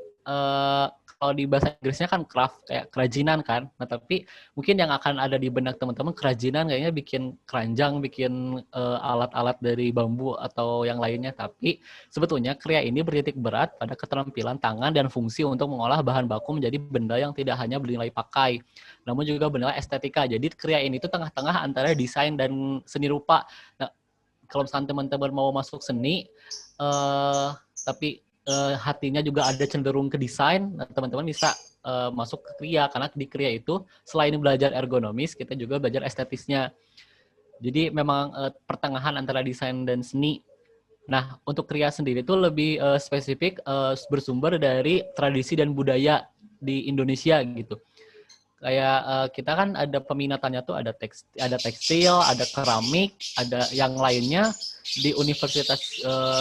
kalau di bahasa Inggrisnya kan craft, kayak kerajinan kan. Nah, tapi mungkin yang akan ada di benak teman-teman kerajinan kayaknya bikin keranjang, bikin alat-alat dari bambu atau yang lainnya. Tapi sebetulnya kriya ini bertitik berat pada keterampilan tangan dan fungsi untuk mengolah bahan baku menjadi benda yang tidak hanya bernilai pakai, namun juga bernilai estetika. Jadi kriya ini tuh tengah-tengah antara desain dan seni rupa. Nah, kalau misalnya teman-teman mau masuk seni, tapi hatinya juga ada cenderung ke desain, nah, teman-teman bisa masuk ke kriya, karena di kriya itu selain belajar ergonomis, kita juga belajar estetisnya. Jadi memang pertengahan antara desain dan seni. Nah, untuk kriya sendiri itu lebih spesifik bersumber dari tradisi dan budaya di Indonesia gitu. Kayak kita kan ada peminatannya tuh ada tekstil, ada keramik, ada yang lainnya. Di universitas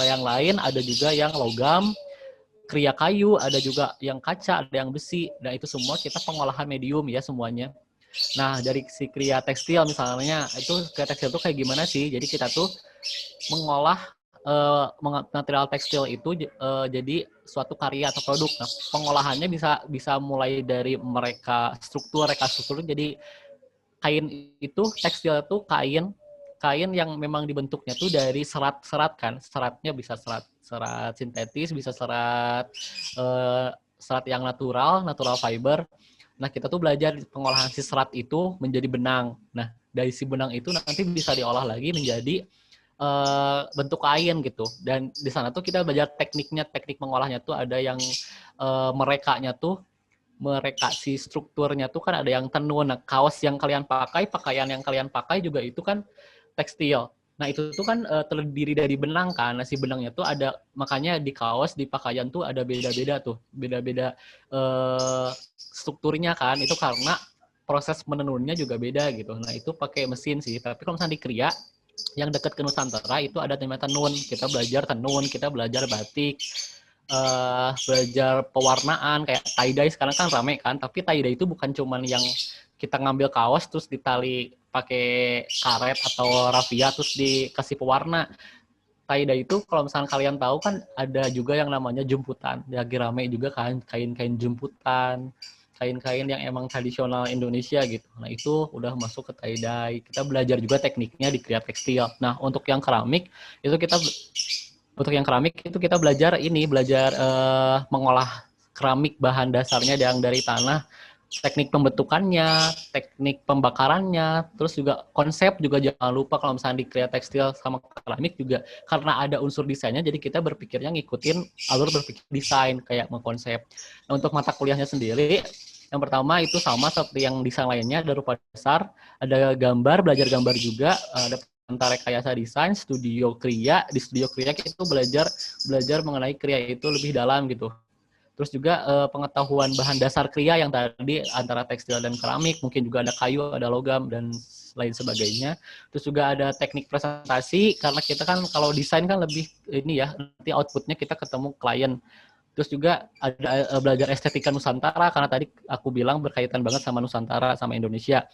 yang lain ada juga yang logam, kriya kayu, ada juga yang kaca, ada yang besi. Dan itu semua kita pengolahan medium ya semuanya. Nah, dari si kriya tekstil misalnya, itu kriya tekstil itu kayak gimana sih? Jadi kita tuh mengolah material tekstil itu jadi suatu karya atau produk. Nah, pengolahannya bisa mulai dari reka struktur. Jadi kain itu, tekstil itu kain yang memang dibentuknya tuh dari serat-serat kan. Seratnya bisa serat sintetis, bisa serat yang natural fiber. Nah, kita tuh belajar pengolahan si serat itu menjadi benang. Nah, dari si benang itu nanti bisa diolah lagi menjadi bentuk kain gitu. Dan di sana tuh kita belajar teknik mengolahnya tuh ada yang merekanya si strukturnya tuh kan ada yang tenun. Nah, kaos yang kalian pakai, pakaian yang kalian pakai juga itu kan tekstil. Nah, itu tuh kan terdiri dari benang kan. Nah, si benangnya tuh ada, makanya di kaos, di pakaian tuh ada beda-beda strukturnya kan. Itu karena proses menenunnya juga beda gitu. Nah, itu pakai mesin sih. Tapi kalau misalnya di kriya, yang dekat ke Nusantara itu ada namanya tenun. Kita belajar tenun, kita belajar batik, belajar pewarnaan kayak tie-dye sekarang kan rame kan, tapi tie-dye itu bukan cuman yang kita ngambil kaos terus ditali pakai karet atau rafia terus dikasih pewarna. Tie-dye itu kalau misalnya kalian tahu kan ada juga yang namanya jemputan. Lagi rame juga kan kain-kain jemputan, kain-kain yang emang tradisional Indonesia gitu. Nah, itu udah masuk ke tie-dye. Kita belajar juga tekniknya di kriya tekstil. Nah, untuk yang keramik itu kita belajar mengolah keramik bahan dasarnya yang dari tanah, teknik pembentukannya, teknik pembakarannya, terus juga konsep juga jangan lupa kalau misalnya di kriya tekstil sama keramik juga karena ada unsur desainnya, jadi kita berpikirnya ngikutin alur berpikir desain kayak mengkonsep. Nah, untuk mata kuliahnya sendiri, yang pertama itu sama seperti yang desain lainnya, ada rupa dasar, ada gambar, belajar gambar juga, ada antara rekayasa desain, studio kriya. Di studio kriya kita itu belajar mengenai kriya itu lebih dalam gitu. Terus juga pengetahuan bahan dasar kriya yang tadi antara tekstil dan keramik, mungkin juga ada kayu, ada logam, dan lain sebagainya. Terus juga ada teknik presentasi, karena kita kan kalau desain kan lebih ini ya, nanti outputnya kita ketemu klien. Terus juga ada belajar estetika Nusantara, karena tadi aku bilang berkaitan banget sama Nusantara, sama Indonesia.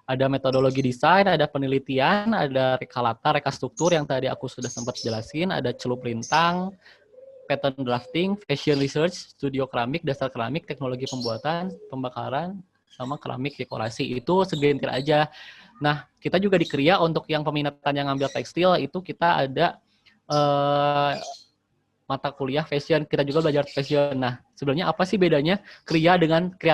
Ada metodologi desain, ada penelitian, ada reka struktur yang tadi aku sudah sempat jelasin, ada celup lintang, pattern drafting, fashion research, studio keramik, dasar keramik, teknologi pembuatan, pembakaran, sama keramik dekorasi. Itu segelintir aja. Nah, kita juga di kriya untuk yang peminatan yang ngambil tekstil, itu kita ada mata kuliah fashion, kita juga belajar fashion. Nah, sebenarnya apa sih bedanya kriya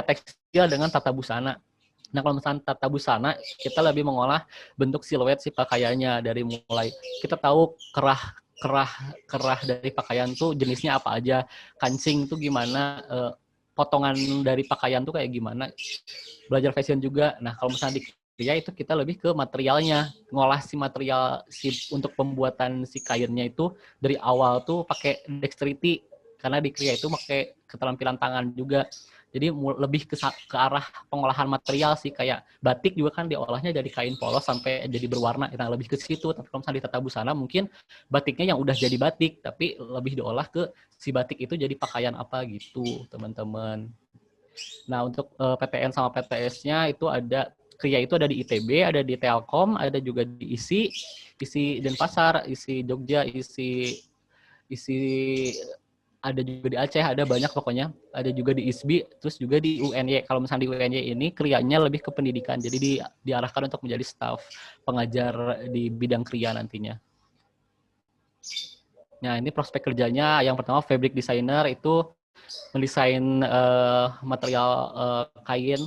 tekstil dengan tata busana? Nah, kalau misalnya tata busana, kita lebih mengolah bentuk siluet si pakaiannya, dari mulai kita tahu kerah dari pakaian tuh jenisnya apa aja, kancing tuh gimana, potongan dari pakaian tuh kayak gimana. Belajar fashion juga. Nah, kalau misalnya di kriya itu kita lebih ke materialnya, ngolah si material untuk pembuatan si kainnya itu dari awal tuh pakai dexterity, karena di kriya itu pakai keterampilan tangan juga. Jadi lebih ke arah pengolahan material sih, kayak batik juga kan diolahnya dari kain polos sampai jadi berwarna, nah lebih ke situ. Tapi kalau misalnya di tata busana mungkin batiknya yang udah jadi batik, tapi lebih diolah ke si batik itu jadi pakaian apa gitu, teman-teman. Nah, untuk PTN sama PTS-nya itu ada, kriya itu ada di ITB, ada di Telkom, ada juga di ISI Denpasar, ISI Jogja, ISI ada juga di Aceh, ada banyak pokoknya. Ada juga di ISBI, terus juga di UNY. Kalau misalnya di UNY ini krianya lebih ke pendidikan, jadi diarahkan untuk menjadi staf pengajar di bidang kria nantinya. Nah, ini prospek kerjanya. Yang pertama, fabric designer itu mendesain material kain,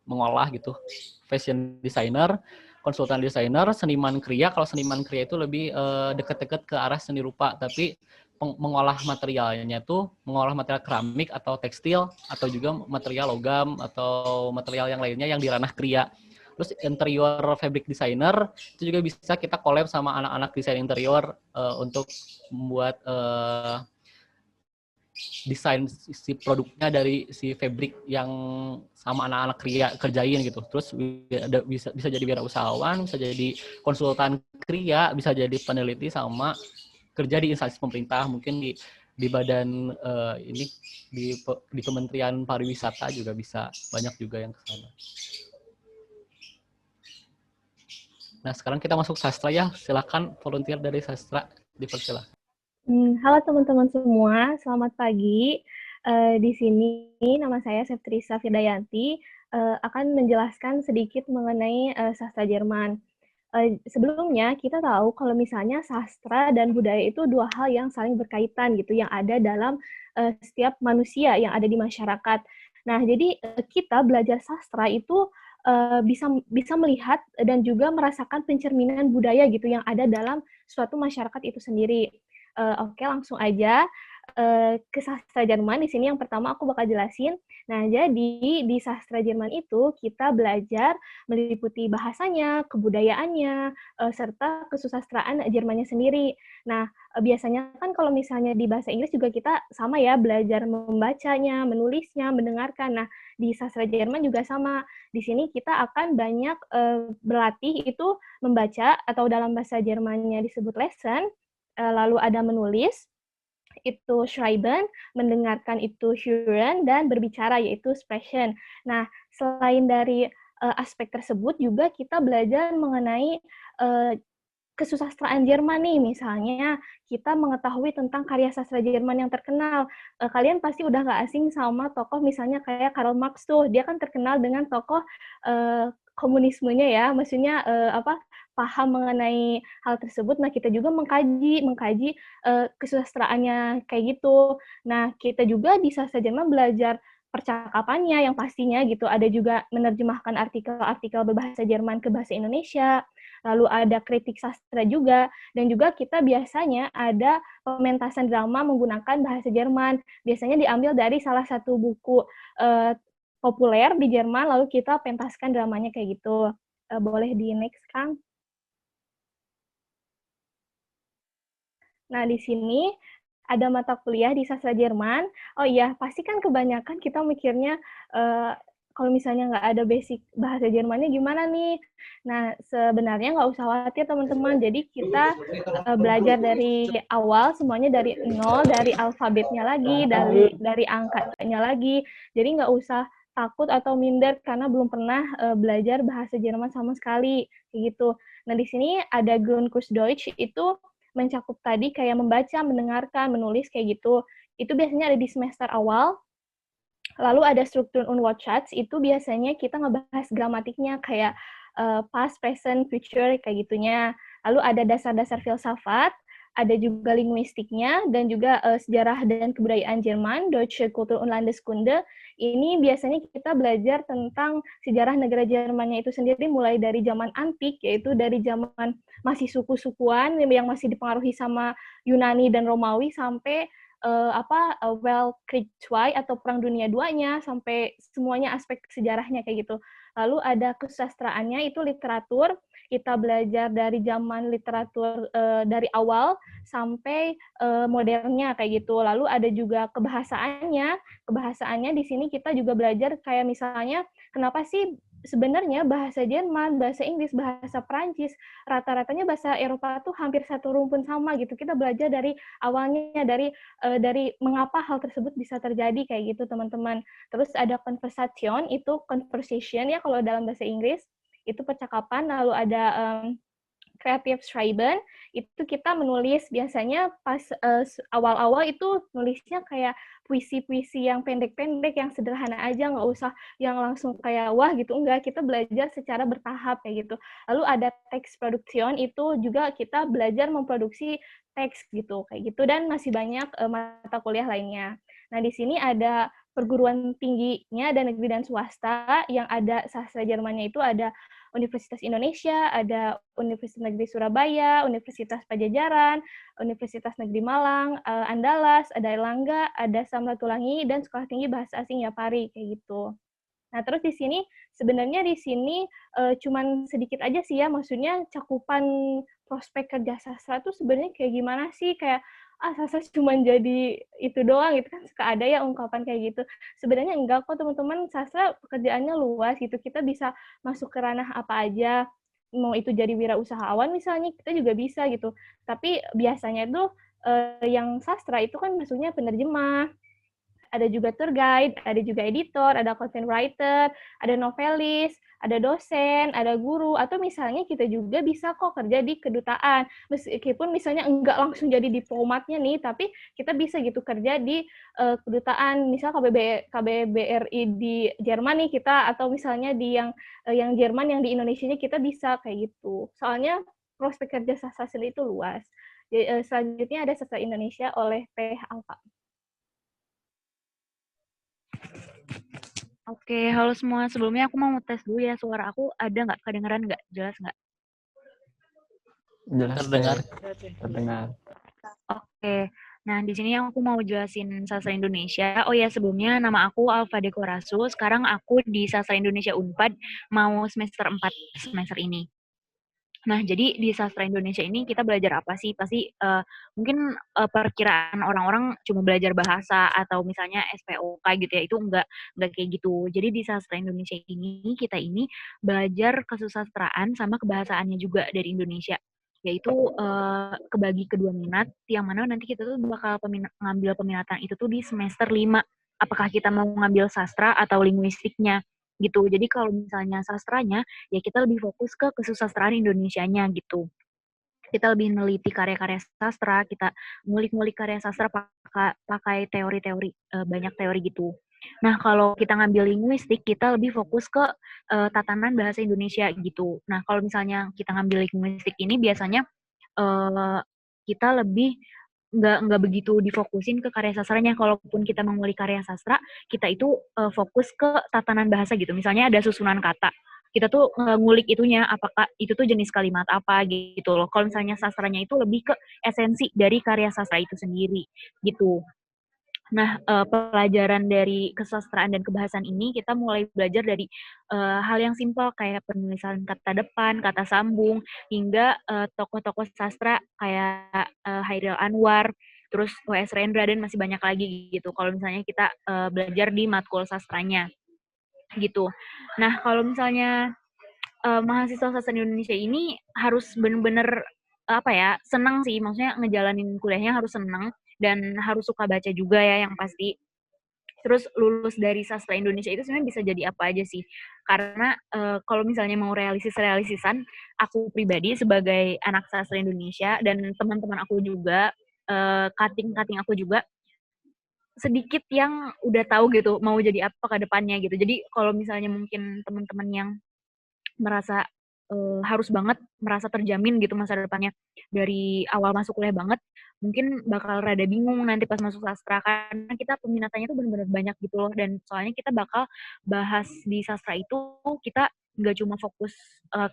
mengolah gitu. Fashion designer, konsultan desainer, seniman kria. Kalau seniman kria itu lebih dekat-dekat ke arah seni rupa, tapi mengolah materialnya tuh mengolah material keramik atau tekstil atau juga material logam atau material yang lainnya yang di ranah kria. Terus interior fabric designer itu juga bisa kita collab sama anak-anak desain interior untuk membuat desain si produknya dari si fabric yang sama anak-anak kria kerjain gitu. Terus bisa jadi wirausahawan, bisa jadi konsultan kria, bisa jadi peneliti sama kerja di instansi pemerintah, mungkin di badan ini di Kementerian Pariwisata juga bisa, banyak juga yang ke sana. Nah, sekarang kita masuk sastra ya. Silakan volunteer dari sastra, dipersilakan. Halo teman-teman semua, selamat pagi. Di sini nama saya Septrisa Fidayanti, akan menjelaskan sedikit mengenai sastra Jerman. Sebelumnya kita tahu kalau misalnya sastra dan budaya itu dua hal yang saling berkaitan gitu, yang ada dalam setiap manusia yang ada di masyarakat. Nah, jadi kita belajar sastra itu bisa melihat dan juga merasakan pencerminan budaya gitu yang ada dalam suatu masyarakat itu sendiri. Oke, langsung aja ke sastra Jerman. Di sini yang pertama aku bakal jelasin. Nah, jadi di sastra Jerman itu kita belajar meliputi bahasanya, kebudayaannya, serta kesusastraan Jermannya sendiri. Nah, biasanya kan kalau misalnya di bahasa Inggris juga kita sama ya, belajar membacanya, menulisnya, mendengarkan. Nah, di sastra Jerman juga sama. Di sini kita akan banyak berlatih itu membaca, atau dalam bahasa Jermannya disebut lesen, lalu ada menulis, itu schreiben, mendengarkan itu hören, dan berbicara yaitu sprechen. Nah, selain dari aspek tersebut juga kita belajar mengenai kesusastraan Jerman nih, misalnya kita mengetahui tentang karya sastra Jerman yang terkenal. Kalian pasti udah nggak asing sama tokoh misalnya kayak Karl Marx tuh, dia kan terkenal dengan tokoh komunismenya ya, maksudnya paham mengenai hal tersebut. Nah, kita juga mengkaji kesusastraannya kayak gitu. Nah, kita juga di sastra Jerman belajar percakapannya yang pastinya gitu. Ada juga menerjemahkan artikel-artikel berbahasa Jerman ke bahasa Indonesia. Lalu ada kritik sastra juga, dan juga kita biasanya ada pementasan drama menggunakan bahasa Jerman. Biasanya diambil dari salah satu buku populer di Jerman, lalu kita pentaskan dramanya kayak gitu. Boleh di next, Kang? Nah, di sini ada mata kuliah di sastra Jerman. Oh iya, pasti kan kebanyakan kita mikirnya kalau misalnya nggak ada basic bahasa Jermannya gimana nih? Nah, sebenarnya nggak usah khawatir teman-teman. Jadi kita belajar dari awal, semuanya dari nol, dari alfabetnya lagi, dari angkanya lagi. Jadi nggak usah takut atau minder karena belum pernah belajar bahasa Jerman sama sekali, kayak gitu. Nah, di sini ada Grundkurs Deutsch, itu mencakup tadi kayak membaca, mendengarkan, menulis kayak gitu. Itu biasanya ada di semester awal. Lalu ada struktur und Wortschatz, itu biasanya kita ngebahas gramatiknya kayak past, present, future kayak gitunya. Lalu ada dasar-dasar filsafat, ada juga linguistiknya, dan juga sejarah dan kebudayaan Jerman, Deutsche Kultur und Landeskunde. Ini biasanya kita belajar tentang sejarah negara Jermannya itu sendiri, mulai dari zaman antik, yaitu dari zaman masih suku-sukuan yang masih dipengaruhi sama Yunani dan Romawi, sampai Weltkrieg II atau Perang Dunia II-nya, sampai semuanya aspek sejarahnya kayak gitu. Lalu ada kesusastraannya, itu literatur. Kita belajar dari zaman literatur dari awal sampai modernnya kayak gitu. Lalu ada juga kebahasaannya. Kebahasaannya di sini kita juga belajar kayak misalnya kenapa sih sebenarnya bahasa Jerman, bahasa Inggris, bahasa Perancis, rata-ratanya bahasa Eropa tuh hampir satu rumpun sama gitu. Kita belajar dari awalnya, dari mengapa hal tersebut bisa terjadi kayak gitu, teman-teman. Terus ada conversation, itu conversation ya kalau dalam bahasa Inggris, itu percakapan. Lalu ada Creative Schreiben, itu kita menulis biasanya pas awal-awal itu nulisnya kayak puisi-puisi yang pendek-pendek, yang sederhana aja, nggak usah yang langsung kayak wah gitu, enggak. Kita belajar secara bertahap kayak gitu. Lalu ada teks production, itu juga kita belajar memproduksi teks gitu, kayak gitu, dan masih banyak mata kuliah lainnya. Nah, di sini ada perguruan tingginya, ada negeri dan swasta. Yang ada sastra Jermannya itu ada Universitas Indonesia, ada Universitas Negeri Surabaya, Universitas Pajajaran, Universitas Negeri Malang, Andalas, ada Erlangga, ada Samratulangi, dan Sekolah Tinggi Bahasa Asing Yapari, kayak gitu. Nah, terus di sini, sebenarnya di sini cuman sedikit aja sih ya, maksudnya cakupan prospek kerja sastra itu sebenarnya kayak gimana sih, kayak sastra cuma jadi itu doang gitu kan, suka ada ya ungkapan kayak gitu. Sebenarnya enggak kok teman-teman, sastra pekerjaannya luas gitu, kita bisa masuk ke ranah apa aja, mau itu jadi wirausahawan misalnya, kita juga bisa gitu. Tapi biasanya tuh yang sastra itu kan maksudnya penerjemah, ada juga tour guide, ada juga editor, ada content writer, ada novelis, ada dosen, ada guru, atau misalnya kita juga bisa kok kerja di kedutaan. Meskipun misalnya enggak langsung jadi diplomatnya nih, tapi kita bisa gitu kerja di kedutaan, misal KBRI di Jerman nih kita, atau misalnya di yang Jerman, yang di Indonesia-nya kita bisa kayak gitu. Soalnya prospek kerja sastra sendiri itu luas. Jadi, selanjutnya ada Sastra Indonesia oleh P. Alfa. Oke, halo semua. Sebelumnya aku mau tes dulu ya, suara aku ada nggak? Kedengeran nggak? Jelas nggak? Jelas Terdengar. terdengar. Oke. Nah, di sini aku mau jelasin Sastra Indonesia. Oh ya, sebelumnya nama aku Alfa Dekorasu. Sekarang aku di Sastra Indonesia Unpad, mau semester 4 semester ini. Nah, jadi di Sastra Indonesia ini kita belajar apa sih? Pasti mungkin perkiraan orang-orang cuma belajar bahasa atau misalnya SPOK gitu ya. Itu enggak kayak gitu. Jadi di Sastra Indonesia ini kita ini belajar kesusastraan sama kebahasaannya juga dari Indonesia. Yaitu kebagi kedua minat, yang mana nanti kita tuh bakal ngambil peminatan itu tuh di semester 5. Apakah kita mau ngambil sastra atau linguistiknya gitu. Jadi kalau misalnya sastranya, ya kita lebih fokus ke kesusastraan Indonesianya gitu. Kita lebih meneliti karya-karya sastra, kita ngulik-ngulik karya sastra pakai teori-teori, banyak teori gitu. Nah, kalau kita ngambil linguistik, kita lebih fokus ke tatanan bahasa Indonesia gitu. Nah, kalau misalnya kita ngambil linguistik ini biasanya kita lebih nggak begitu difokusin ke karya sastranya. Kalaupun kita mengulik karya sastra, kita itu fokus ke tatanan bahasa gitu. Misalnya ada susunan kata, kita tuh ngulik itunya, apakah itu tuh jenis kalimat apa gitu loh. Kalau misalnya sastranya itu lebih ke esensi dari karya sastra itu sendiri gitu. Nah, pelajaran dari kesastraan dan kebahasaan ini kita mulai belajar dari hal yang simpel kayak penulisan kata depan, kata sambung, hingga tokoh-tokoh sastra kayak Hairil Anwar, terus W.S. Rendra, dan masih banyak lagi gitu. Kalau misalnya kita belajar di matkul sastranya gitu. Nah, kalau misalnya mahasiswa sastra Indonesia ini harus benar-benar senang sih, maksudnya ngejalanin kuliahnya harus senang dan harus suka baca juga ya yang pasti. Terus lulus dari sastra Indonesia itu sebenarnya bisa jadi apa aja sih? Karena kalau misalnya mau realisisan, aku pribadi sebagai anak sastra Indonesia dan teman-teman aku juga, cutting aku juga sedikit yang udah tahu gitu mau jadi apa ke depannya gitu. Jadi kalau misalnya mungkin teman-teman yang merasa harus banget merasa terjamin gitu masa depannya dari awal masuk kuliah banget, mungkin bakal rada bingung nanti pas masuk sastra, karena kita peminatannya tuh bener-bener banyak gitu loh, dan soalnya kita bakal bahas di sastra itu, kita nggak cuma fokus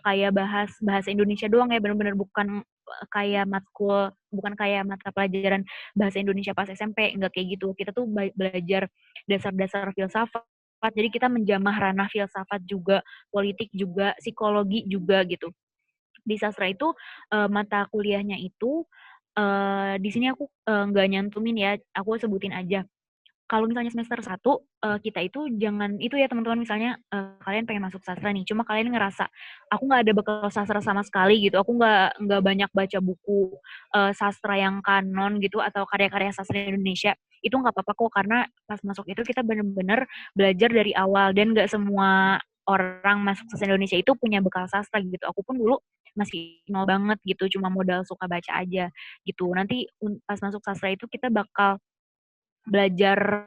kayak bahas bahasa Indonesia doang ya, bener-bener bukan kayak mata pelajaran bahasa Indonesia pas SMP, nggak kayak gitu. Kita tuh belajar dasar-dasar filsafat, jadi kita menjamah ranah filsafat juga, politik juga, psikologi juga gitu. Di sastra itu mata kuliahnya itu di sini aku nggak nyantumin ya, aku sebutin aja. Kalau misalnya semester 1 kita itu jangan itu ya teman-teman, misalnya kalian pengen masuk sastra nih, cuma kalian ngerasa aku nggak ada bekal sastra sama sekali gitu, aku nggak banyak baca buku sastra yang kanon gitu atau karya-karya sastra Indonesia, itu nggak apa-apa kok, karena pas masuk itu kita bener-bener belajar dari awal, dan nggak semua orang masuk sastra Indonesia itu punya bekal sastra gitu. Aku pun dulu masih nol banget gitu, cuma modal suka baca aja gitu. Nanti pas masuk sastra itu kita bakal belajar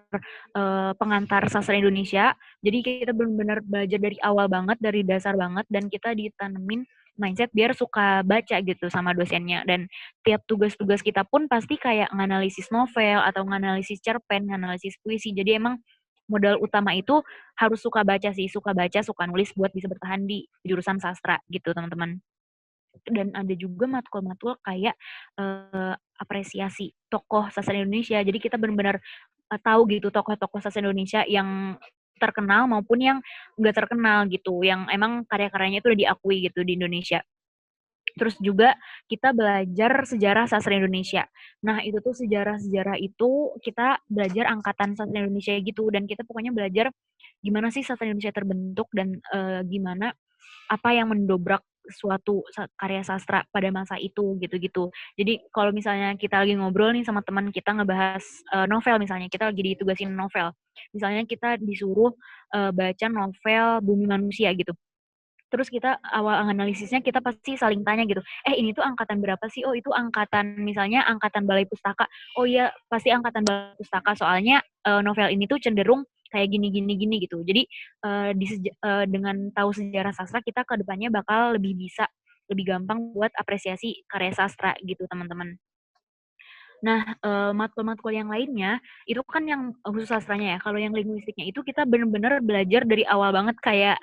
pengantar sastra Indonesia. Jadi kita benar-benar belajar dari awal banget, dari dasar banget, dan kita ditanemin mindset biar suka baca gitu sama dosennya. Dan tiap tugas-tugas kita pun pasti kayak nganalisis novel atau nganalisis cerpen, nganalisis puisi. Jadi emang modal utama itu harus suka baca sih, suka baca, suka nulis buat bisa bertahan di jurusan sastra gitu teman-teman. Dan ada juga matkul-matkul kayak apresiasi tokoh sastra Indonesia. Jadi kita benar-benar tahu gitu tokoh-tokoh sastra Indonesia yang terkenal maupun yang nggak terkenal gitu, yang emang karya-karyanya itu udah diakui gitu di Indonesia. Terus juga kita belajar sejarah sastra Indonesia. Nah, itu tuh sejarah-sejarah itu kita belajar angkatan sastra Indonesia gitu, dan kita pokoknya belajar gimana sih sastra Indonesia terbentuk dan gimana apa yang mendobrak suatu karya sastra pada masa itu gitu-gitu. Jadi kalau misalnya kita lagi ngobrol nih sama teman kita ngebahas novel, misalnya kita lagi ditugasin novel. Misalnya kita disuruh baca novel Bumi Manusia gitu. Terus kita awal analisisnya kita pasti saling tanya gitu. Ini tuh angkatan berapa sih? Oh, itu angkatan misalnya angkatan Balai Pustaka. Oh iya, pasti angkatan Balai Pustaka soalnya novel ini tuh cenderung kayak gini gitu. Jadi dengan tahu sejarah sastra kita ke depannya bakal lebih gampang buat apresiasi karya sastra gitu, teman-teman. Nah, matkul-matkul yang lainnya itu kan yang khusus sastranya ya. Kalau yang linguistiknya itu kita benar-benar belajar dari awal banget kayak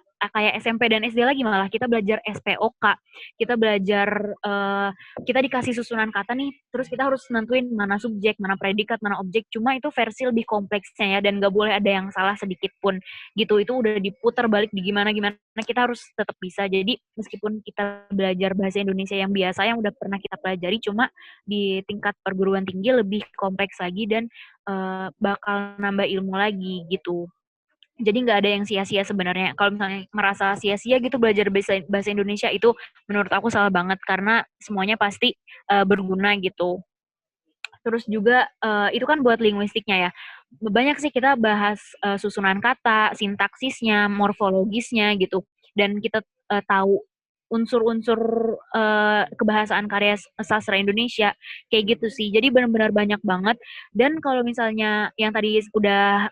SMP dan SD lagi, malah kita belajar SPOK. Kita belajar kita dikasih susunan kata nih, terus kita harus nentuin mana subjek, mana predikat, mana objek. Cuma itu versi lebih kompleksnya ya, dan nggak boleh ada yang salah sedikit pun gitu. Itu udah diputar balik di gimana kita harus tetap bisa. Jadi meskipun kita belajar bahasa Indonesia yang biasa yang udah pernah kita pelajari, cuma di tingkat perguruan tinggi lebih kompleks lagi dan bakal nambah ilmu lagi gitu. Jadi nggak ada yang sia-sia sebenarnya. Kalau misalnya merasa sia-sia gitu belajar bahasa Indonesia, itu menurut aku salah banget, karena semuanya pasti berguna gitu. Terus juga itu kan buat linguistiknya ya. Banyak sih kita bahas susunan kata, sintaksisnya, morfologisnya gitu. Dan kita tahu unsur-unsur kebahasaan karya sastra Indonesia kayak gitu sih. Jadi benar-benar banyak banget. Dan kalau misalnya yang tadi udah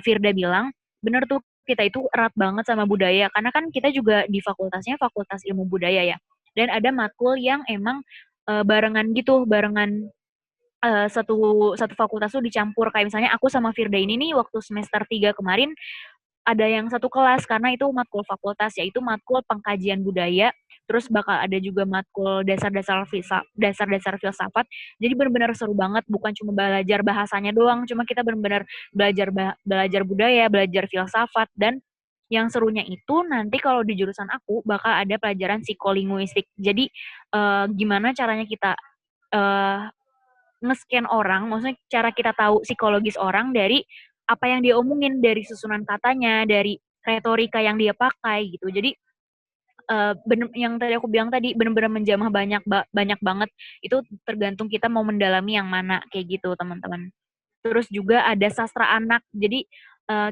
Firda bilang, bener tuh, kita itu erat banget sama budaya, karena kan kita juga di fakultasnya Fakultas Ilmu Budaya ya, dan ada matkul yang emang barengan satu fakultas tuh dicampur. Kayak misalnya aku sama Firda ini nih waktu semester 3 kemarin ada yang satu kelas, karena itu matkul fakultas, yaitu matkul pengkajian budaya. Terus bakal ada juga matkul dasar-dasar filsafat. Jadi benar-benar seru banget, bukan cuma belajar bahasanya doang, cuma kita benar-benar belajar budaya, belajar filsafat. Dan yang serunya itu nanti kalau di jurusan aku bakal ada pelajaran psikolinguistik. Jadi gimana caranya kita nge-scan orang, maksudnya cara kita tahu psikologis orang dari apa yang dia omongin, dari susunan katanya, dari retorika yang dia pakai gitu. Jadi yang tadi aku bilang tadi, benar-benar menjamah banyak banget. Itu tergantung kita mau mendalami yang mana kayak gitu, teman-teman. Terus juga ada sastra anak. Jadi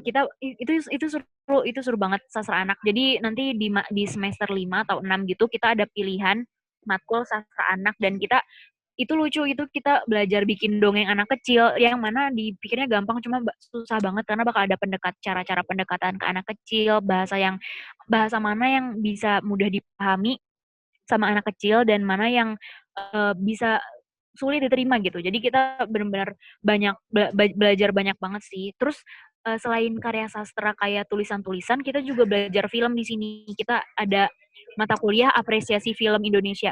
kita itu seru banget sastra anak. Jadi nanti di semester 5 atau 6 gitu kita ada pilihan matkul sastra anak, dan itu lucu, itu kita belajar bikin dongeng anak kecil yang mana dipikirnya gampang, cuma susah banget karena bakal ada cara-cara pendekatan ke anak kecil, bahasa mana yang bisa mudah dipahami sama anak kecil dan mana yang bisa sulit diterima gitu. Jadi kita benar-benar belajar banyak banget sih. Terus selain karya sastra kayak tulisan-tulisan, kita juga belajar film di sini. Kita ada mata kuliah apresiasi film Indonesia.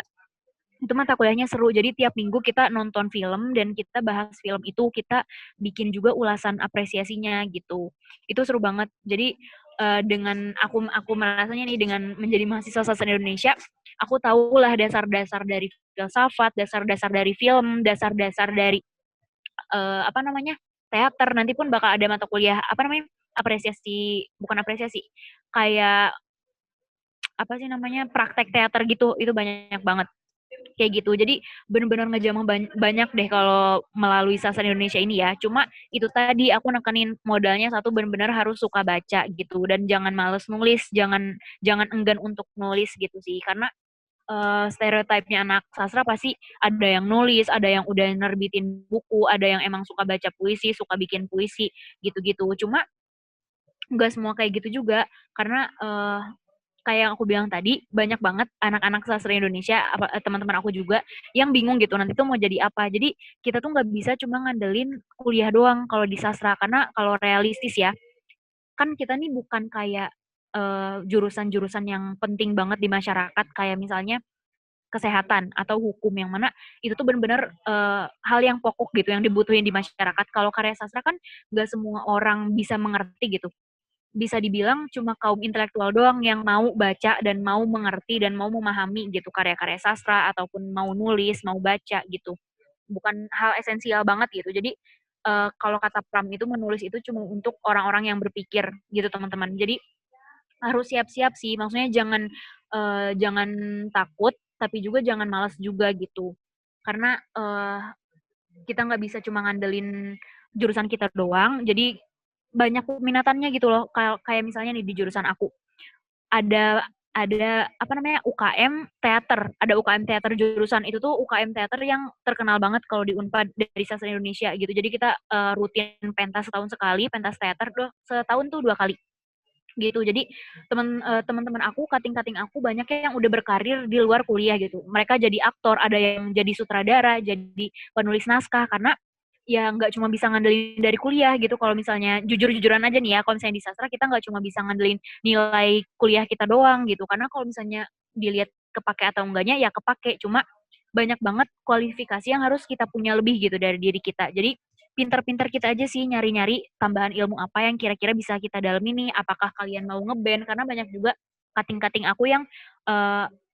Itu mata kuliahnya seru. Jadi tiap minggu kita nonton film dan kita bahas film itu, kita bikin juga ulasan apresiasinya gitu. Itu seru banget. Jadi dengan aku merasanya nih, dengan menjadi mahasiswa sastra Indonesia, aku tahulah dasar-dasar dari filsafat, dasar-dasar dari film, dasar-dasar dari teater. Nanti pun bakal ada mata kuliah bukan apresiasi, kayak praktek teater gitu. Itu banyak banget kayak gitu. Jadi benar-benar ngejamah banyak deh kalau melalui sastra Indonesia ini ya. Cuma itu tadi aku nekenin modalnya, satu, benar-benar harus suka baca gitu, dan jangan males nulis, jangan enggan untuk nulis gitu sih, karena stereotipnya anak sastra pasti ada yang nulis, ada yang udah nerbitin buku, ada yang emang suka baca puisi, suka bikin puisi, gitu-gitu. Cuma nggak semua kayak gitu juga, karena kayak yang aku bilang tadi, banyak banget anak-anak sastra Indonesia, teman-teman aku juga, yang bingung gitu, nanti tuh mau jadi apa. Jadi kita tuh nggak bisa cuma ngandelin kuliah doang kalau di sastra, karena kalau realistis ya, kan kita nih bukan kayak jurusan-jurusan yang penting banget di masyarakat, kayak misalnya kesehatan atau hukum, yang mana itu tuh benar-benar hal yang pokok gitu yang dibutuhin di masyarakat. Kalau karya sastra kan nggak semua orang bisa mengerti gitu. Bisa dibilang cuma kaum intelektual doang yang mau baca dan mau mengerti dan mau memahami gitu karya-karya sastra, ataupun mau nulis, mau baca gitu. Bukan hal esensial banget gitu. Jadi kalau kata Pram itu, menulis itu cuma untuk orang-orang yang berpikir gitu teman-teman. Jadi harus siap-siap sih, maksudnya jangan takut, tapi juga jangan malas juga gitu. Karena kita nggak bisa cuma ngandelin jurusan kita doang, jadi banyak peminatannya gitu loh. Kayak misalnya nih di jurusan aku ada apa namanya, UKM teater, ada UKM teater jurusan itu tuh UKM teater yang terkenal banget kalau di Unpad dari sastra Indonesia gitu. Jadi kita rutin pentas setahun sekali, pentas teater setahun tuh 2 kali gitu. Jadi teman-teman aku, kating-kating aku banyak yang udah berkarir di luar kuliah gitu. Mereka jadi aktor, ada yang jadi sutradara, jadi penulis naskah, karena ya nggak cuma bisa ngandelin dari kuliah gitu. Kalau misalnya jujur-jujuran aja nih ya, kalau misalnya di sastra kita nggak cuma bisa ngandelin nilai kuliah kita doang gitu. Karena kalau misalnya dilihat kepake atau enggaknya, ya kepake. Cuma banyak banget kualifikasi yang harus kita punya lebih gitu dari diri kita. Jadi pinter-pinter kita aja sih nyari-nyari tambahan ilmu apa yang kira-kira bisa kita dalami nih. Apakah kalian mau ngeband? Karena banyak juga kating-kating aku yang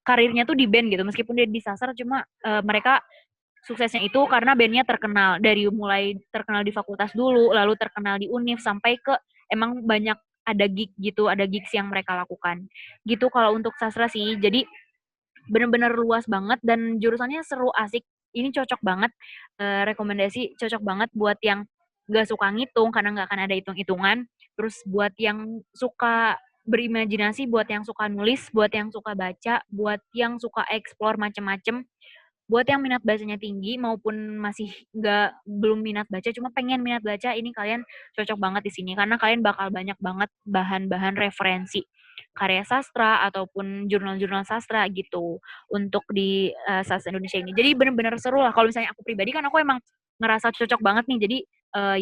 karirnya tuh di band gitu. Meskipun dia di sastra, cuma mereka suksesnya itu karena bandnya terkenal. Dari mulai terkenal di fakultas dulu, lalu terkenal di univ, sampai ke emang banyak ada gig gitu, ada gigs yang mereka lakukan. Gitu kalau untuk sastra sih. Jadi bener-bener luas banget dan jurusannya seru, asik. Ini cocok banget, rekomendasi cocok banget buat yang nggak suka ngitung karena nggak akan ada hitung-hitungan. Terus buat yang suka berimajinasi, buat yang suka nulis, buat yang suka baca, buat yang suka explore macem-macem, buat yang minat bacanya tinggi maupun masih belum minat baca cuma pengen minat baca, ini kalian cocok banget di sini karena kalian bakal banyak banget bahan-bahan referensi karya sastra ataupun jurnal-jurnal sastra gitu untuk di sastra Indonesia ini. Jadi benar-benar seru lah. Kalau misalnya aku pribadi kan aku emang ngerasa cocok banget nih. Jadi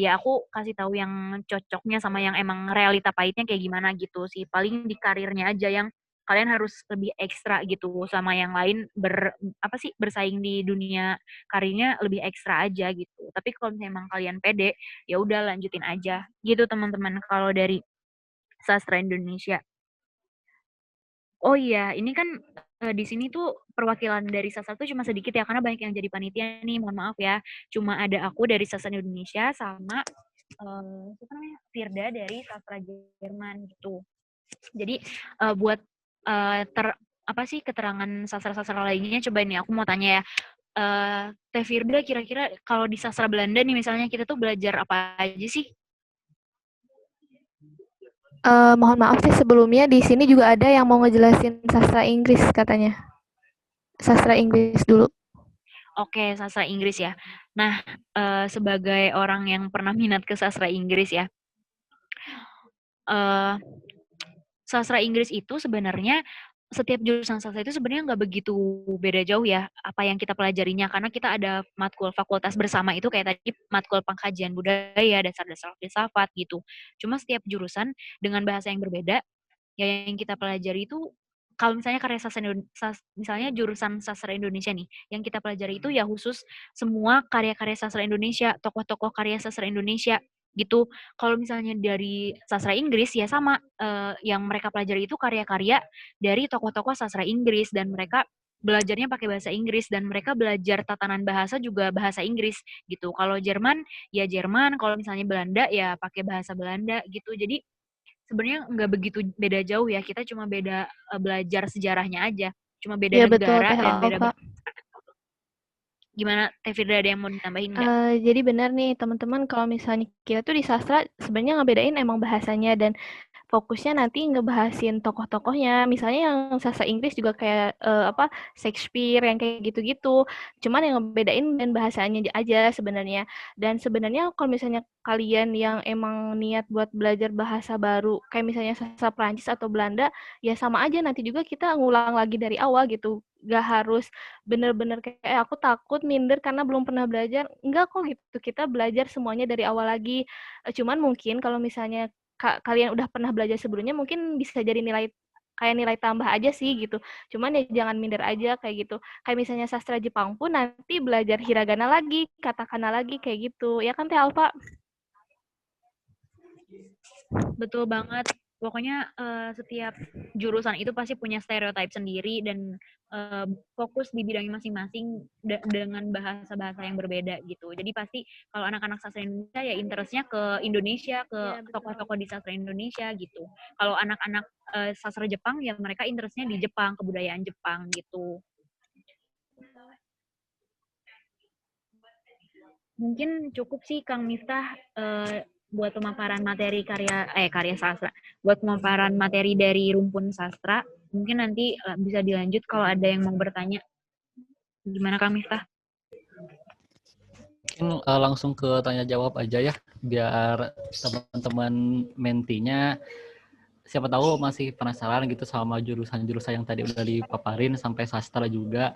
ya aku kasih tahu yang cocoknya sama yang emang realita pahitnya kayak gimana gitu sih. Paling di karirnya aja yang kalian harus lebih ekstra gitu sama yang lain, bersaing di dunia karirnya lebih ekstra aja gitu. Tapi kalau misalnya emang kalian pede, ya udah lanjutin aja gitu teman-teman kalau dari sastra Indonesia. Oh iya, ini kan di sini tuh perwakilan dari sastra tuh cuma sedikit ya, karena banyak yang jadi panitia nih, mohon maaf ya. Cuma ada aku dari sastra Indonesia sama siapa namanya, Firda dari sastra Jerman gitu. Jadi buat keterangan sastra-sastra lainnya, coba nih aku mau tanya ya, Teh Firda, kira-kira kalau di sastra Belanda nih misalnya, kita tuh belajar apa aja sih? Mohon maaf sih sebelumnya, di sini juga ada yang mau ngejelasin sastra Inggris katanya. Sastra Inggris dulu. Oke, sastra Inggris ya. Nah, sebagai orang yang pernah minat ke sastra Inggris ya, sastra Inggris itu sebenarnya setiap jurusan sastra itu sebenarnya nggak begitu beda jauh ya apa yang kita pelajarinya, karena kita ada matkul fakultas bersama itu kayak tadi matkul pengkajian budaya, dasar-dasar filsafat gitu. Cuma setiap jurusan dengan bahasa yang berbeda, ya yang kita pelajari itu kalau misalnya karya misalnya jurusan sastra Indonesia nih, yang kita pelajari itu ya khusus semua karya-karya sastra Indonesia, tokoh-tokoh karya sastra Indonesia gitu. Kalau misalnya dari sastra Inggris ya sama, yang mereka pelajari itu karya-karya dari tokoh-tokoh sastra Inggris, dan mereka belajarnya pakai bahasa Inggris, dan mereka belajar tatanan bahasa juga bahasa Inggris gitu. Kalau Jerman ya Jerman, kalau misalnya Belanda ya pakai bahasa Belanda gitu. Jadi sebenarnya nggak begitu beda jauh ya, kita cuma beda belajar sejarahnya aja, cuma beda Ya betul, negara Teh dan beda Alfa. Gimana Teh Firda, ada yang mau ditambahin nggak? Jadi benar nih teman-teman, kalau misalnya kita tuh di sastra sebenarnya ngebedain emang bahasanya, dan fokusnya nanti ngebahasin tokoh-tokohnya. Misalnya yang sastra Inggris juga kayak Shakespeare yang kayak gitu-gitu. Cuman yang ngebedain dan bahasanya aja sebenarnya. Dan sebenarnya kalau misalnya kalian yang emang niat buat belajar bahasa baru, kayak misalnya sastra Prancis atau Belanda, ya sama aja nanti juga kita ngulang lagi dari awal gitu. Gak harus bener-bener kayak aku takut minder karena belum pernah belajar. Enggak kok gitu, kita belajar semuanya dari awal lagi. Cuman mungkin kalau misalnya kalian udah pernah belajar sebelumnya, mungkin bisa jadi nilai tambah aja sih gitu. Cuman ya jangan minder aja kayak gitu. Kayak misalnya sastra Jepang pun nanti belajar hiragana lagi, katakana lagi kayak gitu. Ya kan Teh Alfa? Betul banget. Pokoknya setiap jurusan itu pasti punya stereotip sendiri dan fokus di bidangnya masing-masing dengan bahasa-bahasa yang berbeda gitu. Jadi pasti kalau anak-anak sastra Indonesia ya interestnya ke Indonesia, ke tokoh-tokoh di sastra Indonesia gitu. Kalau anak-anak sastra Jepang ya mereka interestnya di Jepang, kebudayaan Jepang gitu. Mungkin cukup sih Kang Miftah buat pemaparan materi karya sastra, buat pemaparan materi dari rumpun sastra. Mungkin nanti bisa dilanjut kalau ada yang mau bertanya. Gimana Kang Miftah? Mungkin langsung ke tanya jawab aja ya, biar teman-teman mentinya siapa tahu masih penasaran gitu sama jurusan-jurusan yang tadi udah dipaparin sampai sastra juga.